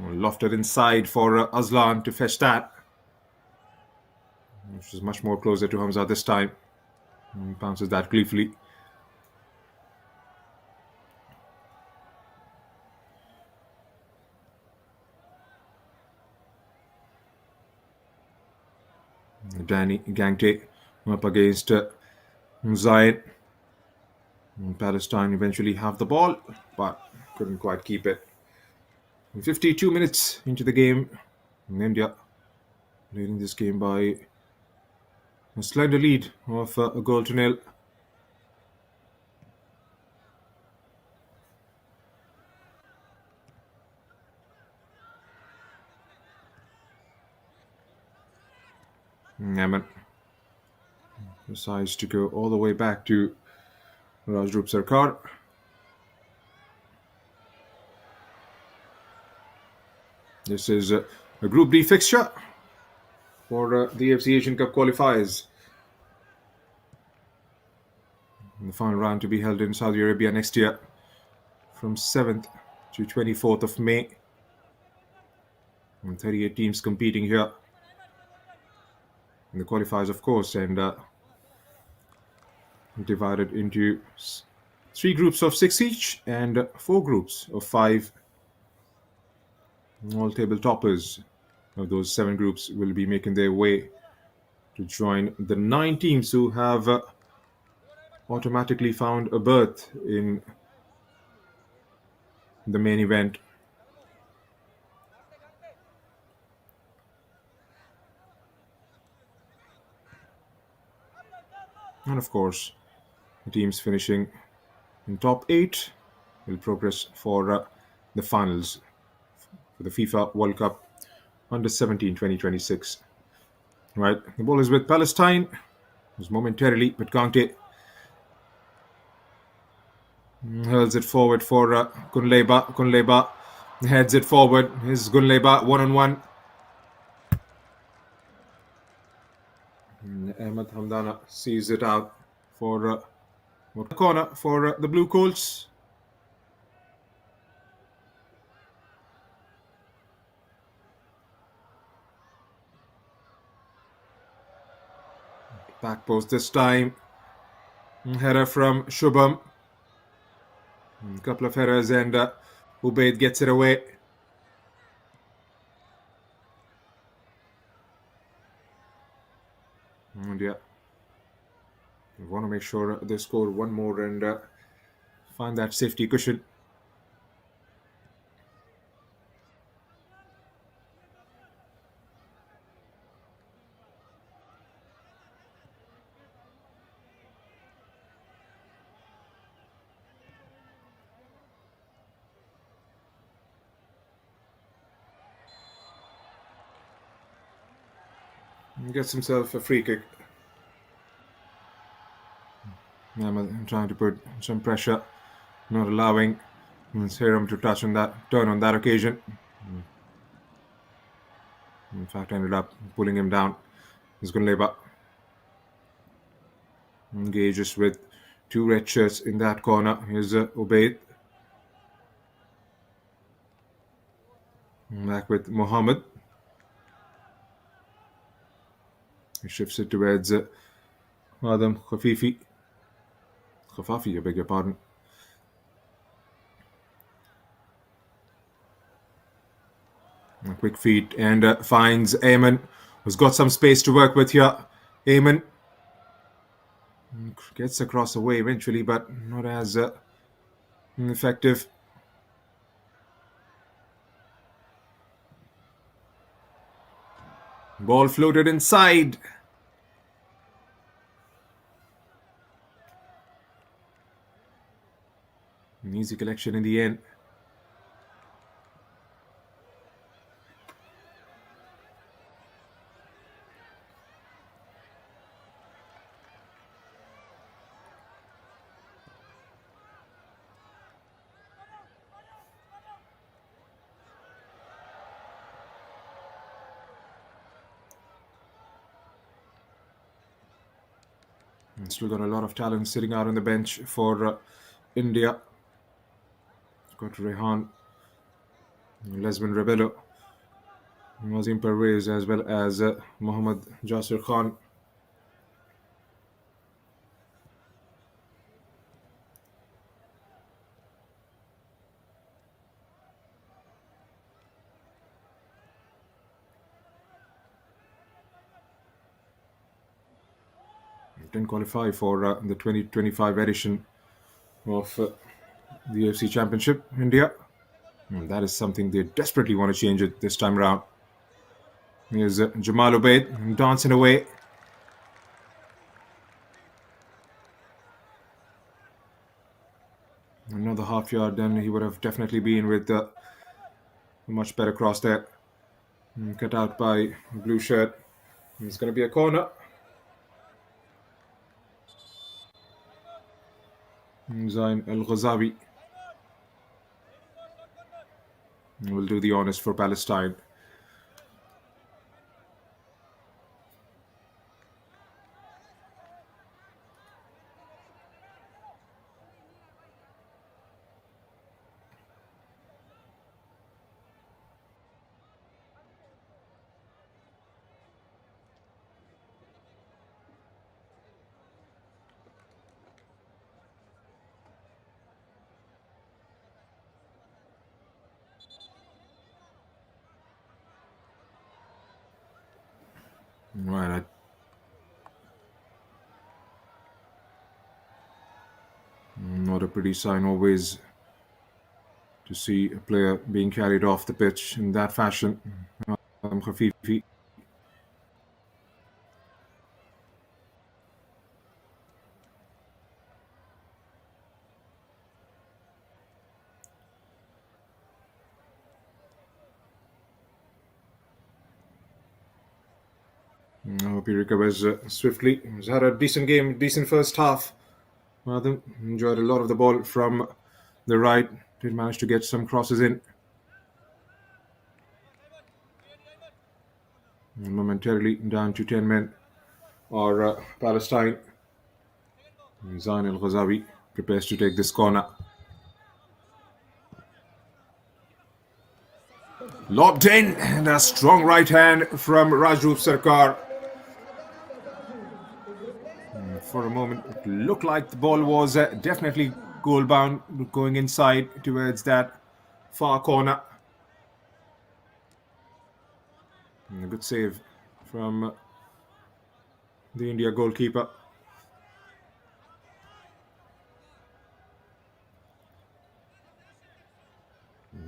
Lofted inside for Aslan to fetch that. Which is much more closer to Hamza this time. And bounces that gleefully. Danny Gangte up against Zaid. Palestine eventually have the ball, but couldn't quite keep it. 52 minutes into the game, India leading this game by a slender lead of a goal to nil. Yaman decides to go all the way back to Rajrup Sarkar. This is a Group D fixture for the AFC Asian Cup qualifiers. The final round to be held in Saudi Arabia next year from 7th to 24th of May. And 38 teams competing here in the qualifiers, of course, and divided into 3 groups of 6 each and 4 groups of 5. All table toppers of those 7 groups will be making their way to join the 9 teams who have automatically found a berth in the main event. And of course, the teams finishing in top 8 will progress for the finals for the FIFA World Cup Under 17 2026. Right, the ball is with Palestine. Just momentarily, but Kante hurls it forward for Gunleba. Gunleba heads it forward. Here's Gunleba one-on-one. Ahmed Hamdana sees it out for corner for the Blue Colts. Back post this time. Header from Shubham. A couple of headers and Ubaid gets it away. And yeah, we want to make sure they score one more and find that safety cushion. Gets himself a free kick. I'm trying to put some pressure, not allowing Serum to touch on that turn on that occasion. In fact, ended up pulling him down. He's Gunleba engages with 2 red shirts in that corner. Here's Ubaid. Back with Mohammed. He shifts it towards Adam Khafifi. Khafafi, I beg your pardon. A quick feet and finds Ayman, who's got some space to work with here. Ayman Gets across the way eventually, but not as effective. Ball floated inside. An easy collection in the end. And still got a lot of talent sitting out on the bench for India. Got Rehan, Lesman Rebello, Nazim Pervez, as well as Mohammad Jasir Khan. Didn't qualify for the 2025 edition of the AFC Championship, India. And that is something they desperately want to change it this time around. Here's Jamal Ubaid dancing away. Another half yard, then he would have definitely been with a much better cross there. Cut out by blue shirt. It's going to be a corner. Zain Al Ghazawi will do the honors for Palestine. Right. Not a pretty sign always to see a player being carried off the pitch in that fashion. Khafifi. I hope he recovers swiftly. He's had a decent game, decent first half. Rather enjoyed a lot of the ball from the right. Did manage to get some crosses in. And momentarily down to 10 men are Palestine. Zain Al Ghazawi prepares to take this corner. Lobbed in, and a strong right hand from Rajroop Sarkar. For a moment, it looked like the ball was definitely goal bound, going inside towards that far corner. And a good save from the India goalkeeper.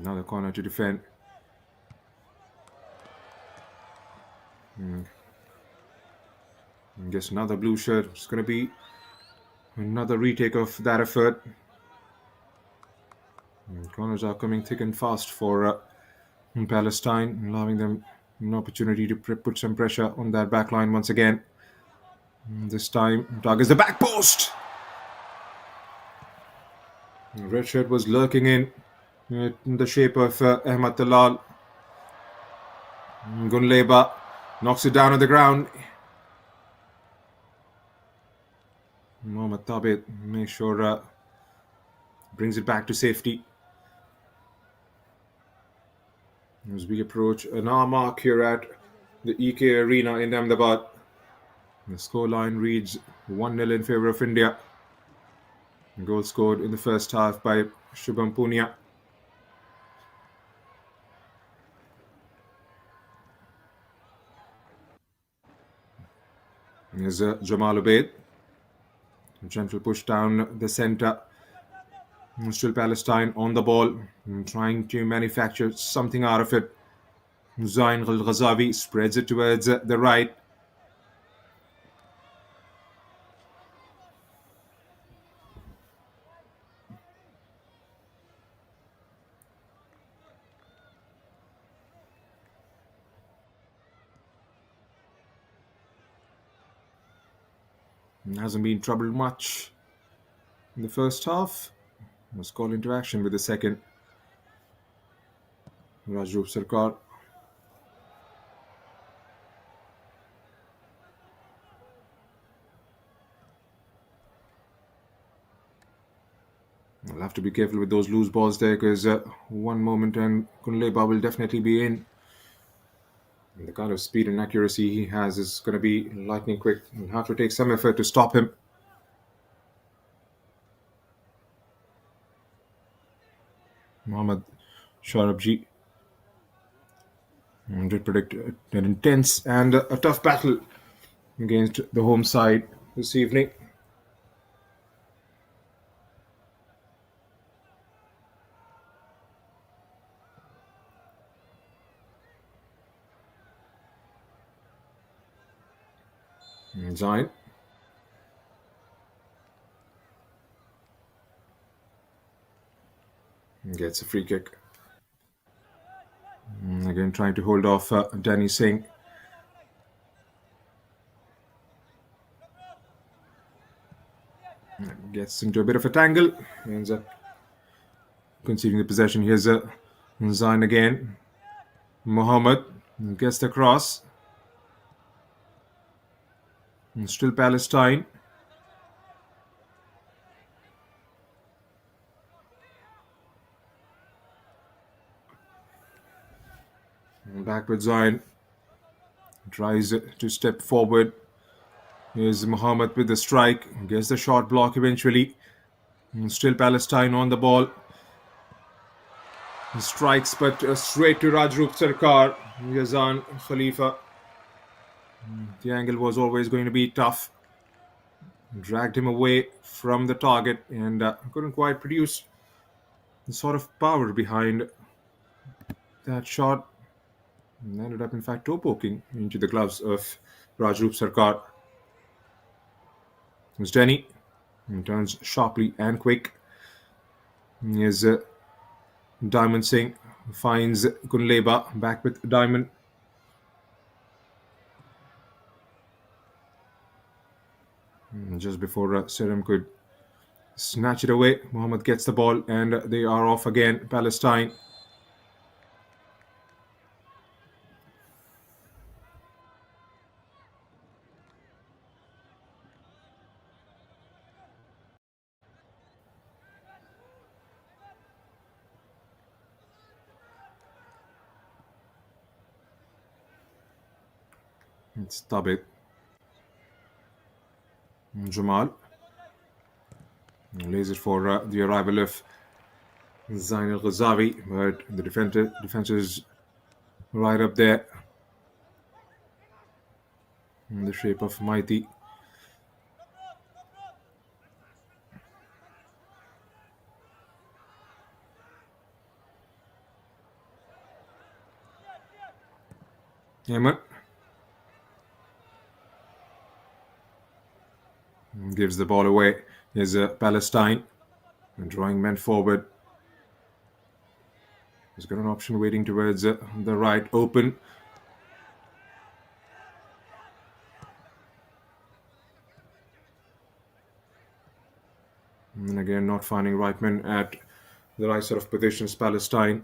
Another corner to defend. I guess another blue shirt. It's going to be another retake of that effort. Corners are coming thick and fast for Palestine, allowing them an opportunity to put some pressure on that back line once again. This time, targets the back post. The red shirt was lurking in the shape of Ahmad Talal. Gunleba knocks it down on the ground. Mohammad Tabit makes sure brings it back to safety. As we approach an hour mark here at the EK Arena in Ahmedabad, the scoreline reads 1-0 in favor of India. A goal scored in the first half by Shubham Punia. Here's Jamal Ubaid. Gentle push down the center. Still Palestine on the ball, trying to manufacture something out of it. Zain Ghazavi spreads it towards the right. Hasn't been troubled much in the first half. Was called into action with the second. Rajrup Sarkar. I'll have to be careful with those loose balls there because one moment and Kunleba will definitely be in. And the kind of speed and accuracy he has is going to be lightning quick. You'll have to take some effort to stop him. Mohammad Sharabji did predict an intense and a tough battle against the home side this evening. Zain. Gets a free kick. Again, trying to hold off Danny Singh. Gets into a bit of a tangle. Ends up conceding the possession. Here's Zain again. Mohammed gets the cross. And still Palestine. Back with Zain. Tries to step forward. Here's Mohammed with the strike. Gets the shot block eventually. And still Palestine on the ball. He strikes, but straight to Rajrup Sarkar. Yazan Khalifa. The angle was always going to be tough. Dragged him away from the target and couldn't quite produce the sort of power behind that shot. And ended up, in fact, toe poking into the gloves of Rajrup Sarkar. It's Denny. He turns sharply and quick. Here's Diamond Singh. Finds Kunleba. Back with Diamond. Just before Seram could snatch it away, Mohammed gets the ball and they are off again. Palestine. It's Tabit. Jamal lays it for the arrival of Zain al-Ghazavi, but the defense is right up there in the shape of Mighty. Ahmed gives the ball away. Here's Palestine drawing men forward. He's got an option waiting towards the right, open. And again, not finding right men at the right sort of positions. Palestine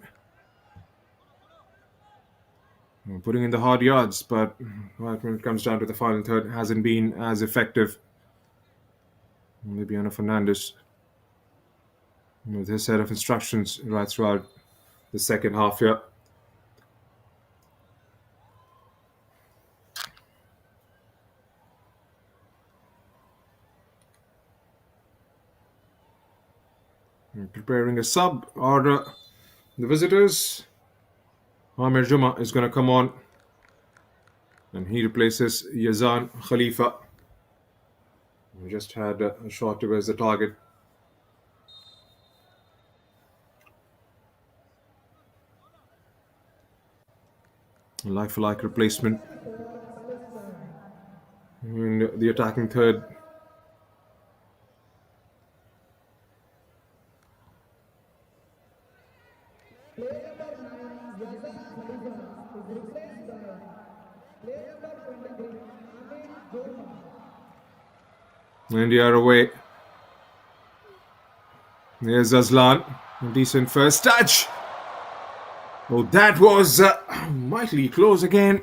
putting in the hard yards, but right when it comes down to the final third, hasn't been as effective. Maybe Ana Fernandez with his set of instructions right throughout the second half here. Preparing a sub are the visitors. Amir Juma is going to come on and he replaces Yazan Khalifa. We just had a shot towards the target. A like-for-like replacement. And the attacking third. India are away. There's Aslan. A decent first touch. Oh, that was mightily close again.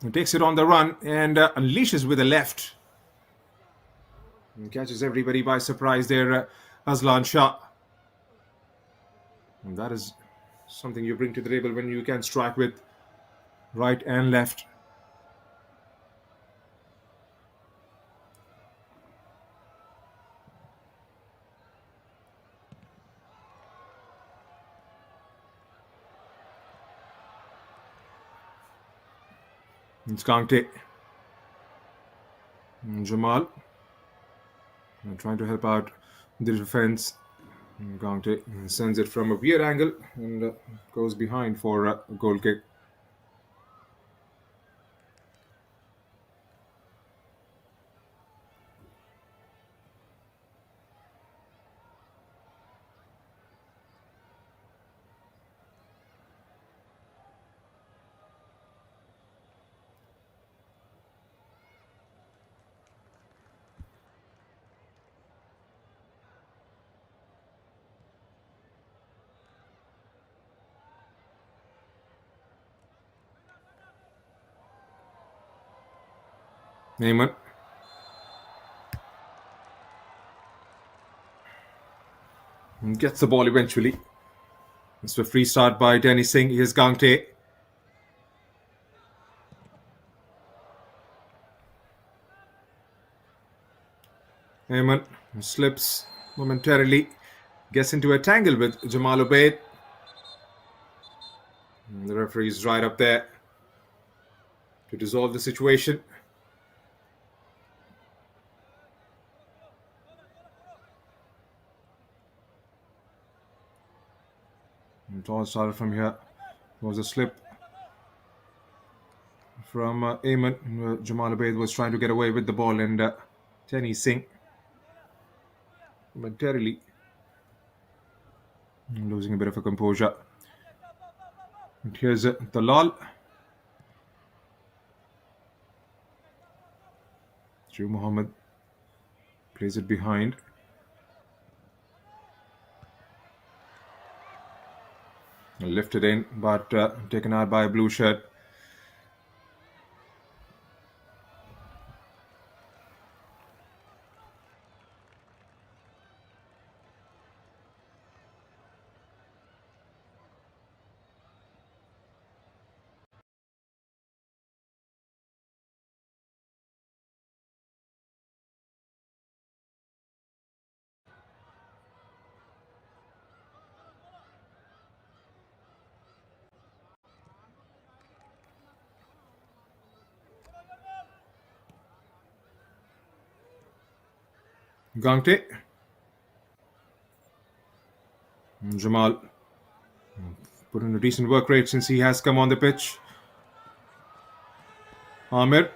He takes it on the run and unleashes with a left. And catches everybody by surprise there, Aslan Shah. And that is something you bring to the table when you can strike with right and left. It's Kante. And Jamal. And trying to help out the defense. And Kante sends it from a weird angle and goes behind for a goal kick. Neyman. And gets the ball eventually. It's a free start by Denny Singh. Here's Gangte. Neyman slips momentarily. Gets into a tangle with Jamal Ubaid. And the referee is right up there to dissolve the situation. And it all started from here. There was a slip from Ayman. Jamal Ubaid was trying to get away with the ball, and Tenny Singh momentarily losing a bit of a composure. And here's Dalal. Joe Mohammed plays it behind. Lifted in, but taken out by a blue shirt. Gangte. Jamal put in a decent work rate since he has come on the pitch. Amir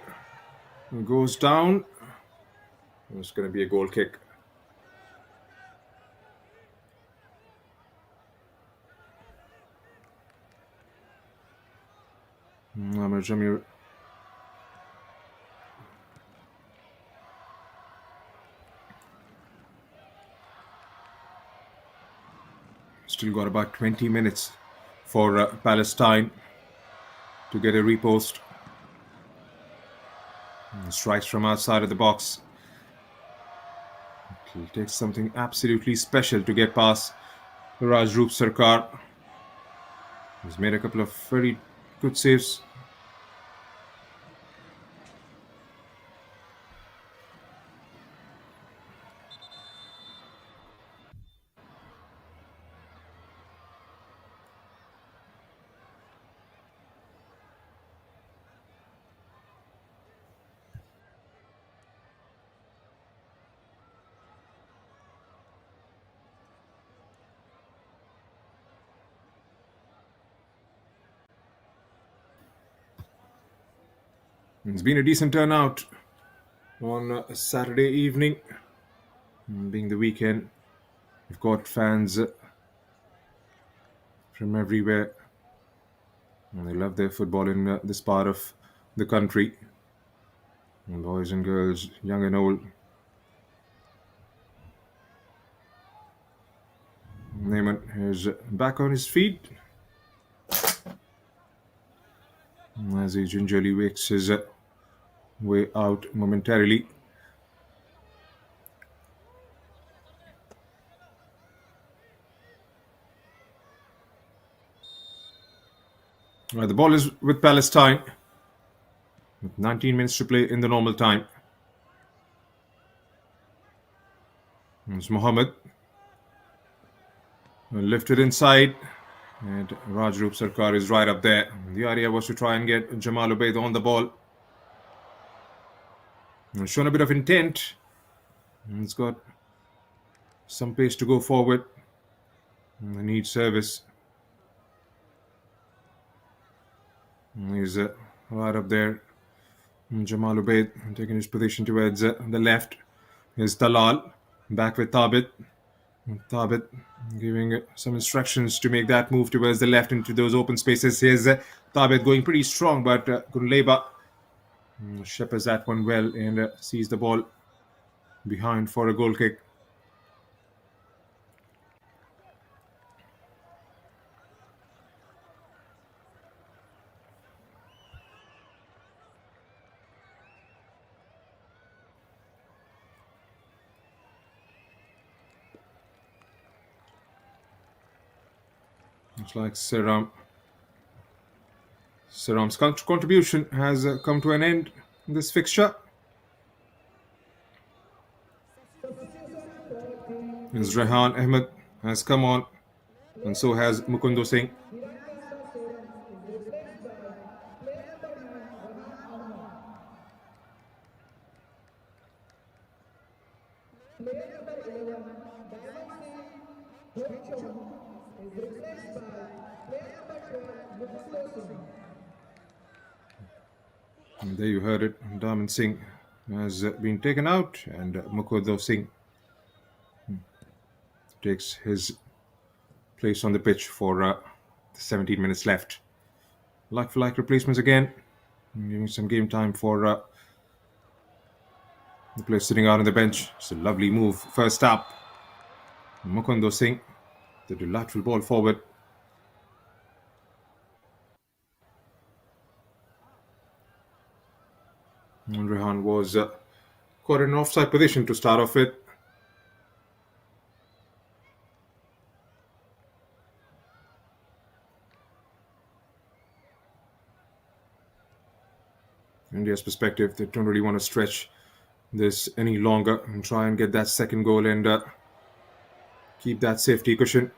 goes down. It's going to be a goal kick. Amir Jamir. Still got about 20 minutes for Palestine to get a repost. Strikes from outside of the box. It takes something absolutely special to get past Rajroop Sarkar. He's made a couple of very good saves. It's been a decent turnout on a Saturday evening. Being the weekend, we've got fans from everywhere. And they love their football in this part of the country. And boys and girls, young and old. Neyman is back on his feet as he gingerly wakes his way out momentarily. The ball is with Palestine with 19 minutes to play in the normal time. It's Mohammed lifted inside, and Rajroop Sarkar is right up there. The idea was to try and get Jamal Ubaid on the ball. He's shown a bit of intent. He's got some pace to go forward. They need service. He's right up there. Jamal Ubaid taking his position towards the left. Here's Dalal back with Thabit. Thabit giving some instructions to make that move towards the left into those open spaces. Here's Thabit going pretty strong, but Kunleba shepherds that one well and sees the ball behind for a goal kick. Looks like Seram's contribution has come to an end in this fixture. As Rehan Ahmed has come on, and so has Mukundo Singh. And there you heard it. Daman Singh has been taken out, and Mukundo Singh takes his place on the pitch for 17 minutes left. Like for like replacements again, giving some game time for the player sitting out on the bench. It's a lovely move. First up, Mukundo Singh, the lateral ball forward. And Rehan was caught in an offside position to start off with. India's perspective, they don't really want to stretch this any longer and try and get that second goal and keep that safety cushion.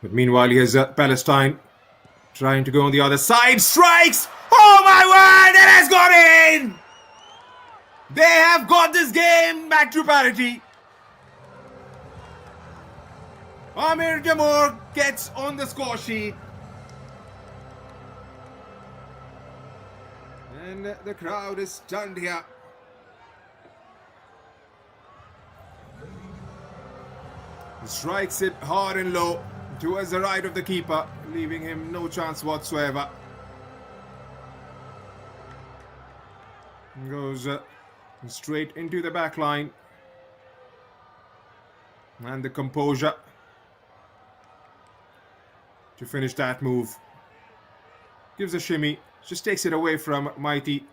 But meanwhile, here's Palestine trying to go on the other side. Strikes! Oh my word! It has gone in! They have got this game back to parity. Amir Jamur gets on the score sheet. And the crowd is stunned here. He strikes it hard and low towards the right of the keeper, leaving him no chance whatsoever. Goes straight into the back line. And the composure to finish that move. Gives a shimmy. Just takes it away from Mighty.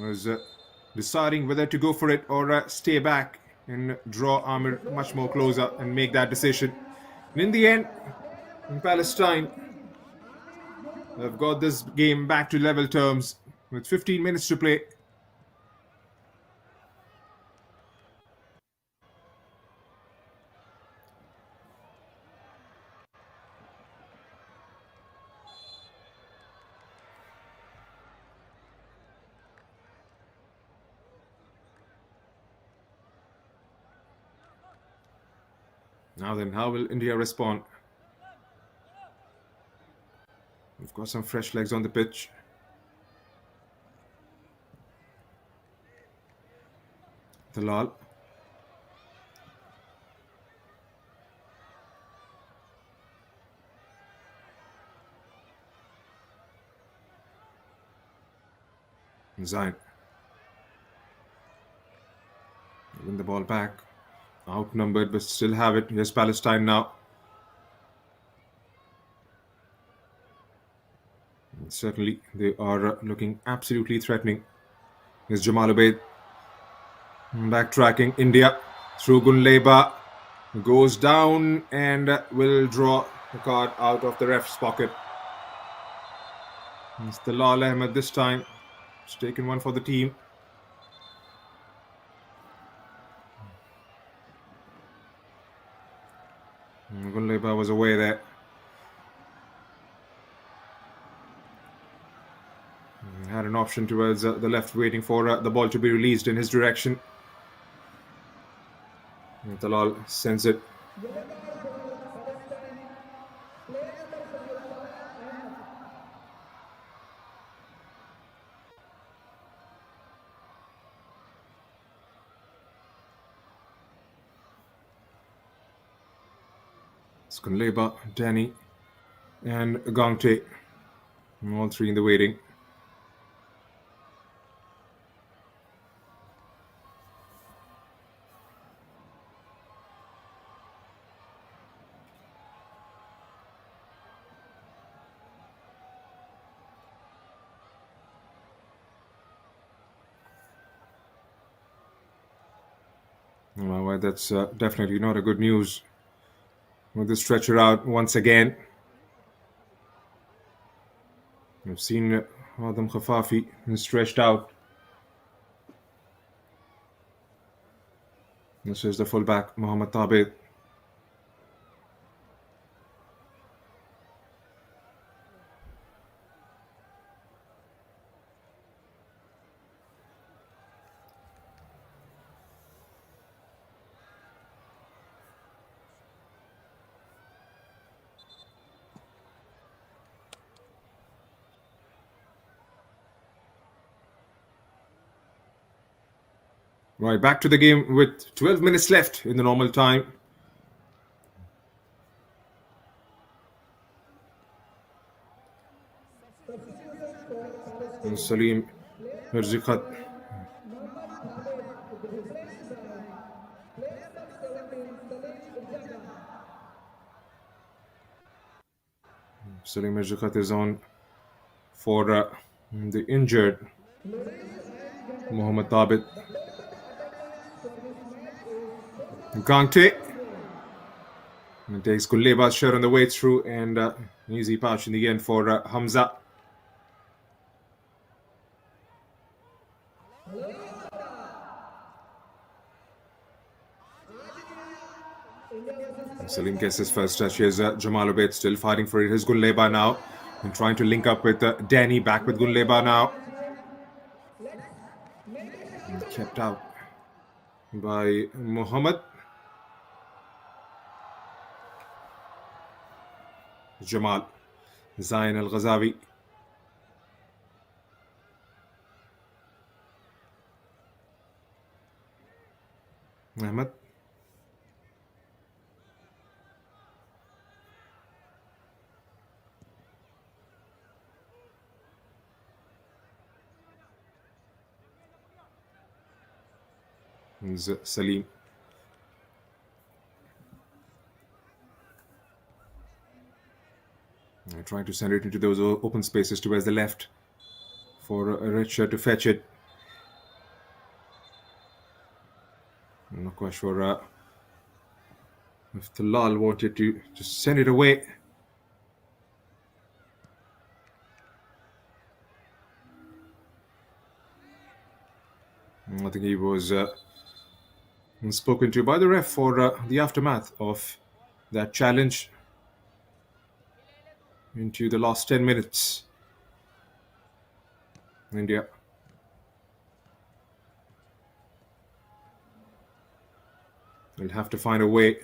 Was deciding whether to go for it or stay back and draw Amir much more closer and make that decision. And in the end, in Palestine, they've got this game back to level terms with 15 minutes to play. Now then, how will India respond? Got some fresh legs on the pitch. Talal. Zain. Win the ball back. Outnumbered, but still have it. Here's Palestine now. Certainly, they are looking absolutely threatening. Here's Jamal Ubaid. Backtracking. India through Gunleba. Goes down and will draw the card out of the ref's pocket. It's Talal Ahmed this time. He's taken one for the team. Gunleba was away there. Had an option towards the left, waiting for the ball to be released in his direction. And Talal sends it. Gunleba, Danny, and Gangte. All three in the waiting. Well, that's definitely not a good news. With the stretcher out once again. We've seen Adam Khafafi stretched out. This is the fullback, Mohammad Tabid. Right, back to the game with 12 minutes left in the normal time. And Salim Mirzikhat. Salim Mirzikhat is on for the injured Mohammad Tabit. Gangte. And takes Gunleba's shot on the way through, and easy pass in the end for Hamza. Salim gets his first touch. Here's Jamal Ubaid still fighting for it. Here's Gunleba now, and trying to link up with Danny. Back with Gunleba now. And kept out by Muhammad. Jamal. Zain Al-Ghazavi. Ahmed. Salim. Trying to send it into those open spaces towards the left for Richard to fetch it. I'm not quite sure if Talal wanted to just send it away. I think he was spoken to by the ref for the aftermath of that challenge into the last 10 minutes. India. They'll have to find a way.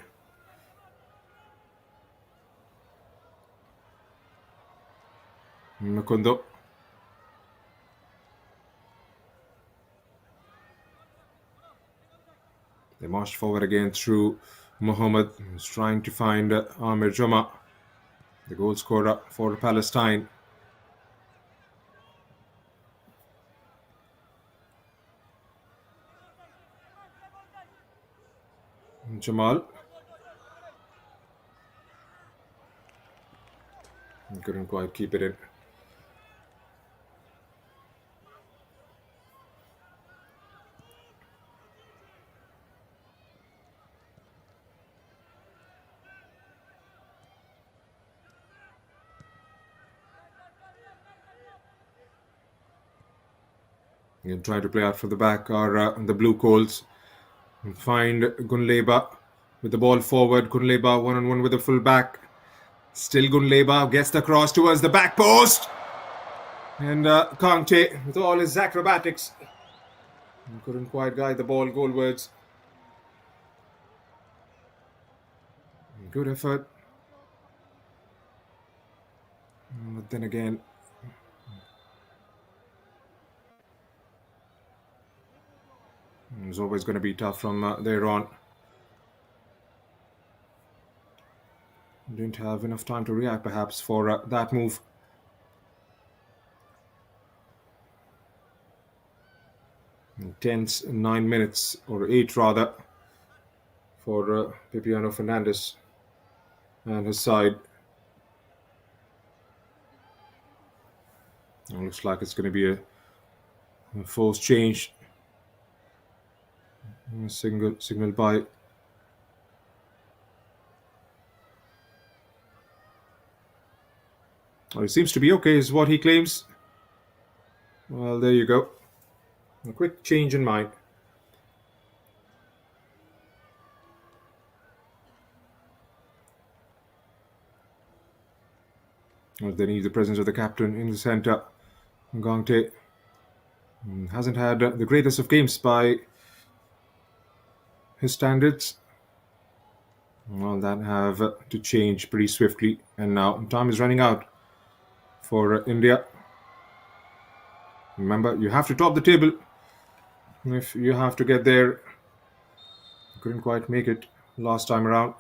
Mukundo. They marched forward again through Mohammed, who's trying to find Amir Juma, the goal scorer for Palestine. Jamal. He couldn't quite keep it in. Again, trying to play out from the back are the Blue Coals. And find Gunleba with the ball forward. Gunleba one-on-one with the full back. Still Gunleba gets the cross towards the back post. And Kante, with all his acrobatics, couldn't quite guide the ball goalwards. Good effort. But then again, it's always going to be tough from there on. Didn't have enough time to react perhaps for that move. Tense 9 minutes, or 8 rather, for Pipiano Fernandez and his side. It looks like it's going to be a forced change. Signal by it seems to be okay, is what he claims. Well, there you go. A quick change in mind. Well, they need the presence of the captain in the centre. Gangte hasn't had the greatest of games by his standards. Well, that have to change pretty swiftly. And now time is running out for India. Remember, you have to top the table if you have to get there. Couldn't quite make it last time around.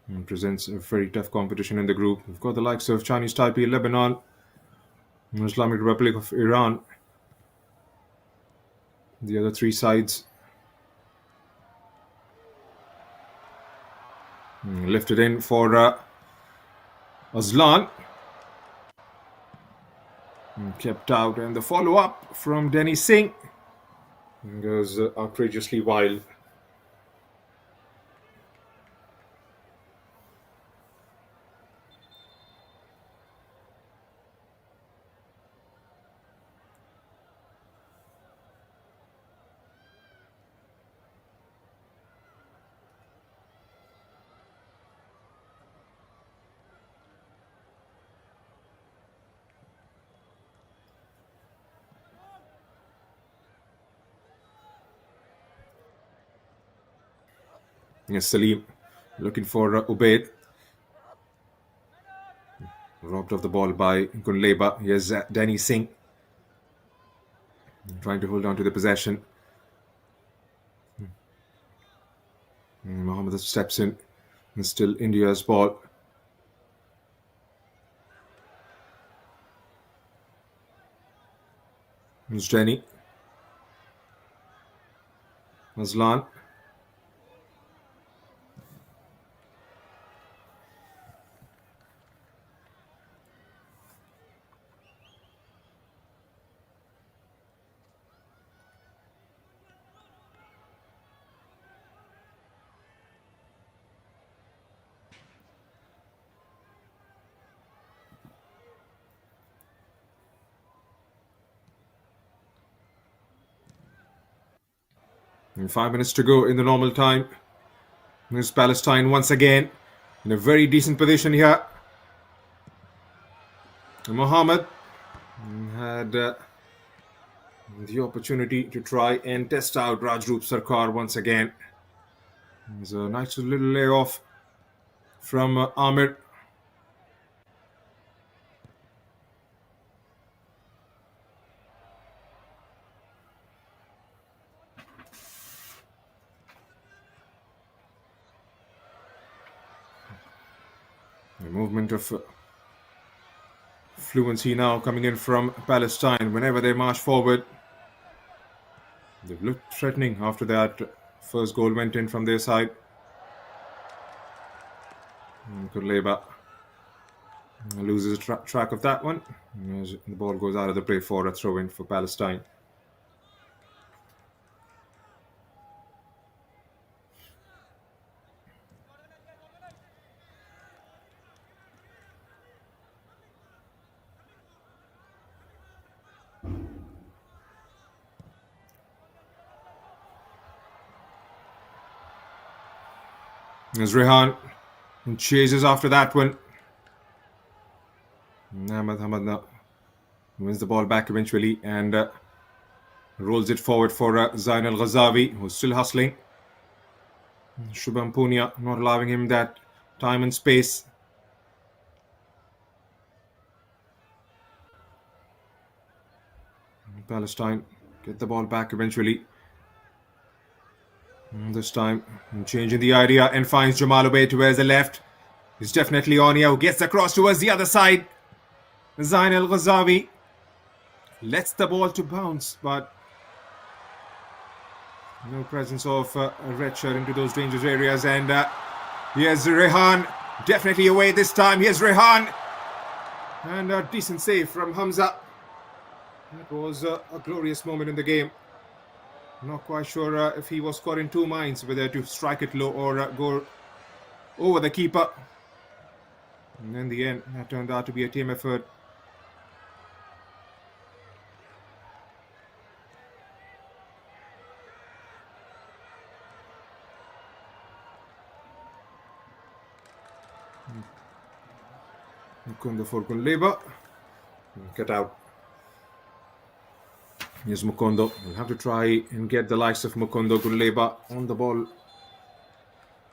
And presents a very tough competition in the group. We've got the likes of Chinese Taipei, Lebanon, Islamic Republic of Iran. The other 3 sides. Lifted in for Aslan. Kept out, and the follow-up from Denny Singh goes outrageously wild. Yes, Salim looking for Ubaid. Robbed of the ball by Gunleba. Here's Danny Singh trying to hold on to the possession. Mohammed steps in. And still India's ball. Here's Danny. Aslan. And 5 minutes to go in the normal time. There's Palestine once again in a very decent position here. Mohammed had the opportunity to try and test out Rajroop Sarkar once again. There's a nice little layoff from Amir. movement of fluency now coming in from Palestine. Whenever they march forward, they've looked threatening after that first goal went in from their side. Kurleba loses track of that one. As the ball goes out of the play for a throw-in for Palestine. As Rehan chases after that one. Ahmad Hamad wins the ball back eventually and rolls it forward for Zain Al-Ghazavi, who's still hustling. Shubham Punia not allowing him that time and space. Palestine get the ball back eventually. This time changing the idea and finds Jamal Obey towards the left. It's definitely Onia who gets across towards the other side. Zain Al-Ghazavi lets the ball to bounce, but no presence of a red shirt into those dangerous areas. And here's Rehan, definitely away this time. Here's Rehan, and a decent save from Hamza. That was a glorious moment in the game. Not quite sure if he was caught in two minds, whether to strike it low or go over the keeper. And in the end, that turned out to be a team effort. Mukondo for Kunleba. Cut out. Here's Mukondo. We'll have to try and get the likes of Mukondo Kunleba on the ball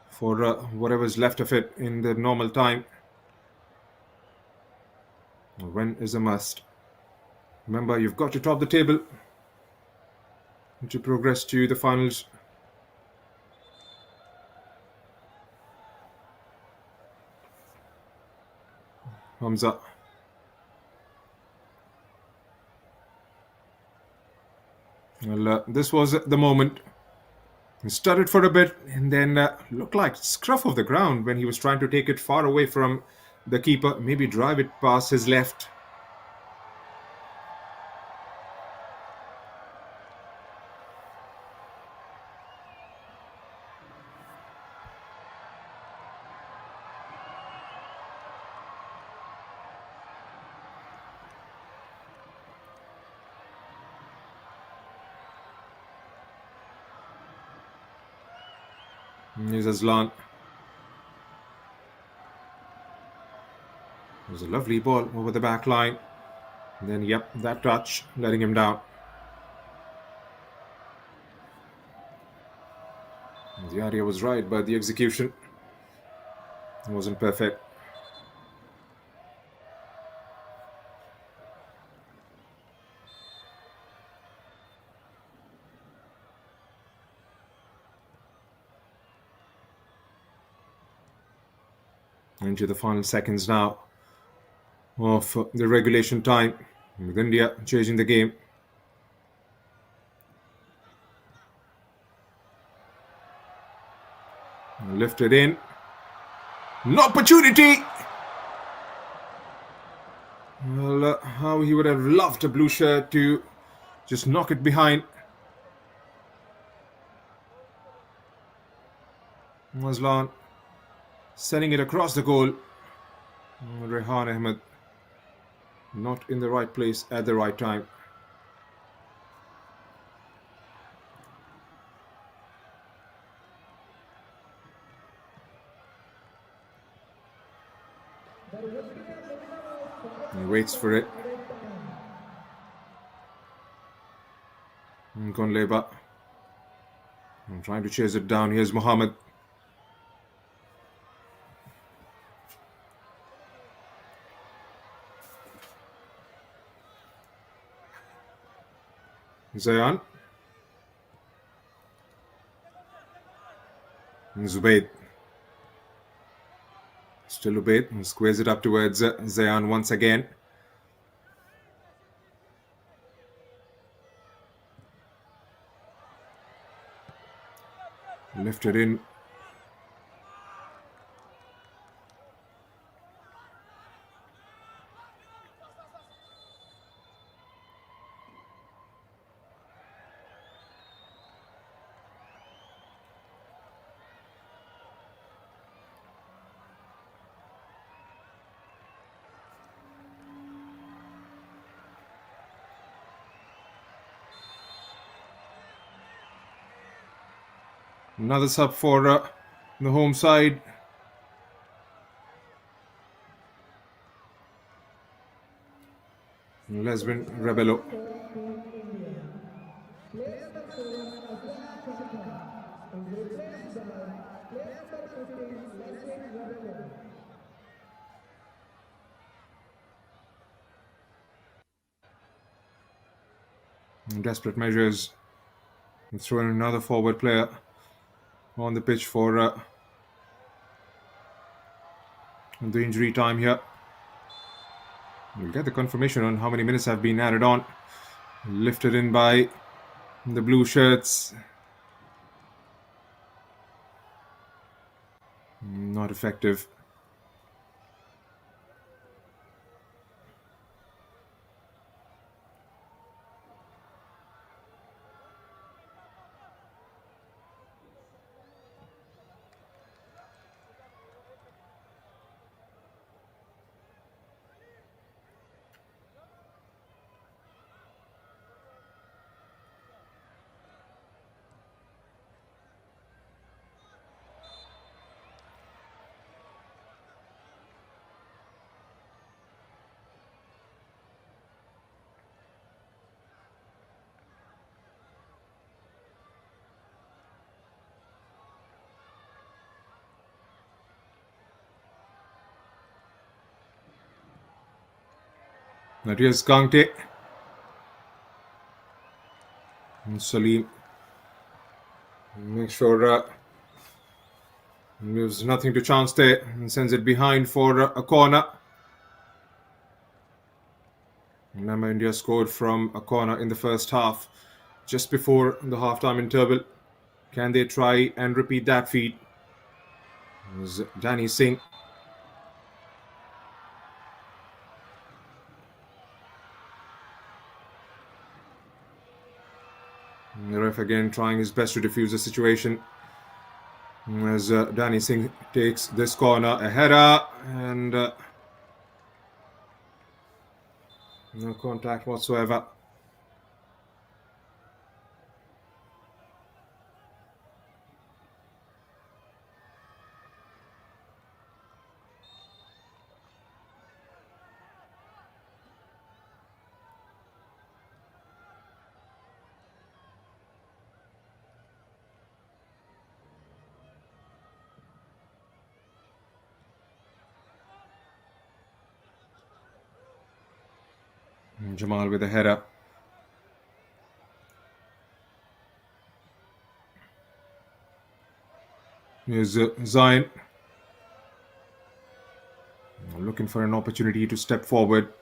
for whatever's left of it in the normal time. A win is a must. Remember, you've got to top the table to progress to the finals. Hamza. Well, this was the moment. He stuttered for a bit and then looked like scruff of the ground when he was trying to take it far away from the keeper, maybe drive it past his left. Here's Aslan. It was a lovely ball over the back line. And then, yep, that touch, letting him down. The idea was right, but the execution wasn't perfect. Into the final seconds now of the regulation time, with India changing the game. Lifted in. An opportunity! Well, how he would have loved a blue shirt to just knock it behind. Aslan sending it across the goal. Rehan Ahmed not in the right place at the right time. He waits for it. Kunleba trying to chase it down. Here's Mohammed. Zayan. Zubayd. Still a bit. Squares it up towards Zayan once again. Lifted in. Another sub for the home side. Lesbian Rebello. Desperate measures. Throw in another forward player on the pitch for the injury time here. We'll get the confirmation on how many minutes have been added on. Lifted in by the blue shirts. Not effective. That is Kante. And Salim. Make sure leaves nothing to chance there and sends it behind for a corner. Remember, India scored from a corner in the first half, just before the half-time interval. Can they try and repeat that feat? It was Danny Singh. The ref again trying his best to defuse the situation as Danny Singh takes this corner, a header, and no contact whatsoever. Jamal with a header. Here's Zayn. Looking for an opportunity to step forward.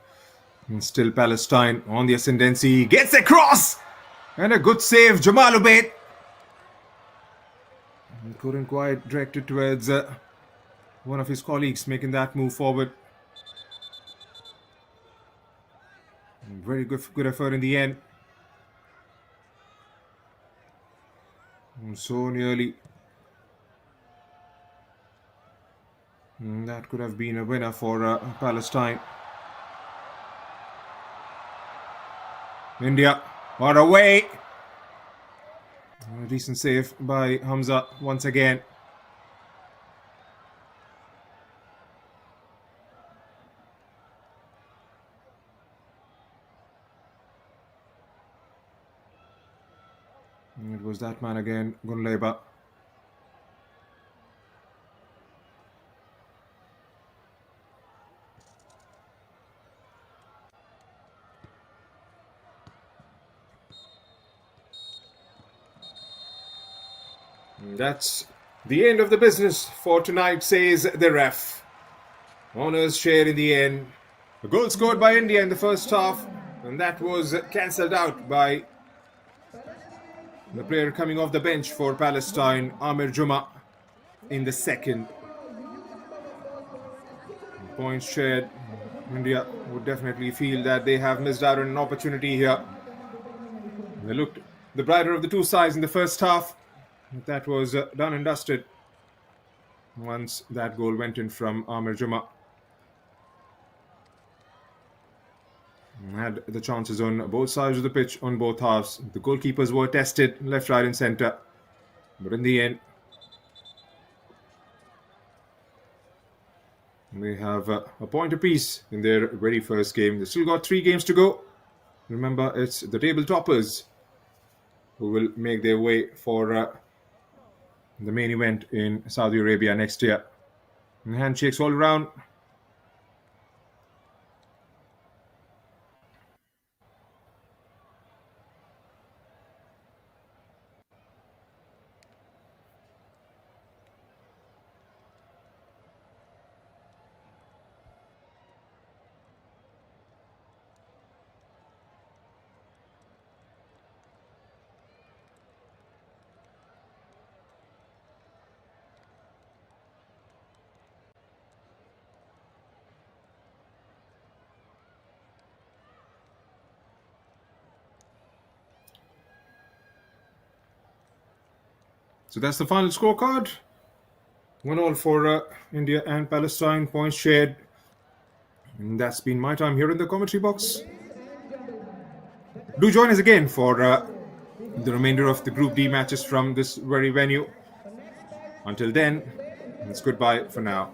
And still Palestine on the ascendancy. Gets across! And a good save, Jamal Ubaid. Couldn't quite direct it towards one of his colleagues making that move forward. Very good effort in the end. So nearly. That could have been a winner for Palestine. India are away. A decent save by Hamza once again. It was that man again, Gunleba. That's the end of the business for tonight, says the ref. Honours share in the end. A goal scored by India in the first half, and that was cancelled out by the player coming off the bench for Palestine, Amir Juma, in the second. Points shared. India would definitely feel that they have missed out on an opportunity here. They looked the brighter of the two sides in the first half. That was done and dusted once that goal went in from Amir Juma. Had the chances on both sides of the pitch on both halves. The goalkeepers were tested left, right and centre. But in the end, they have a point apiece in their very first game. They still got 3 games to go. Remember, it's the table toppers who will make their way for the main event in Saudi Arabia next year. And handshakes all around. So that's the final scorecard. 1-1 for India and Palestine, points shared. And that's been my time here in the commentary box. Do join us again for the remainder of the Group D matches from this very venue. Until then, it's goodbye for now.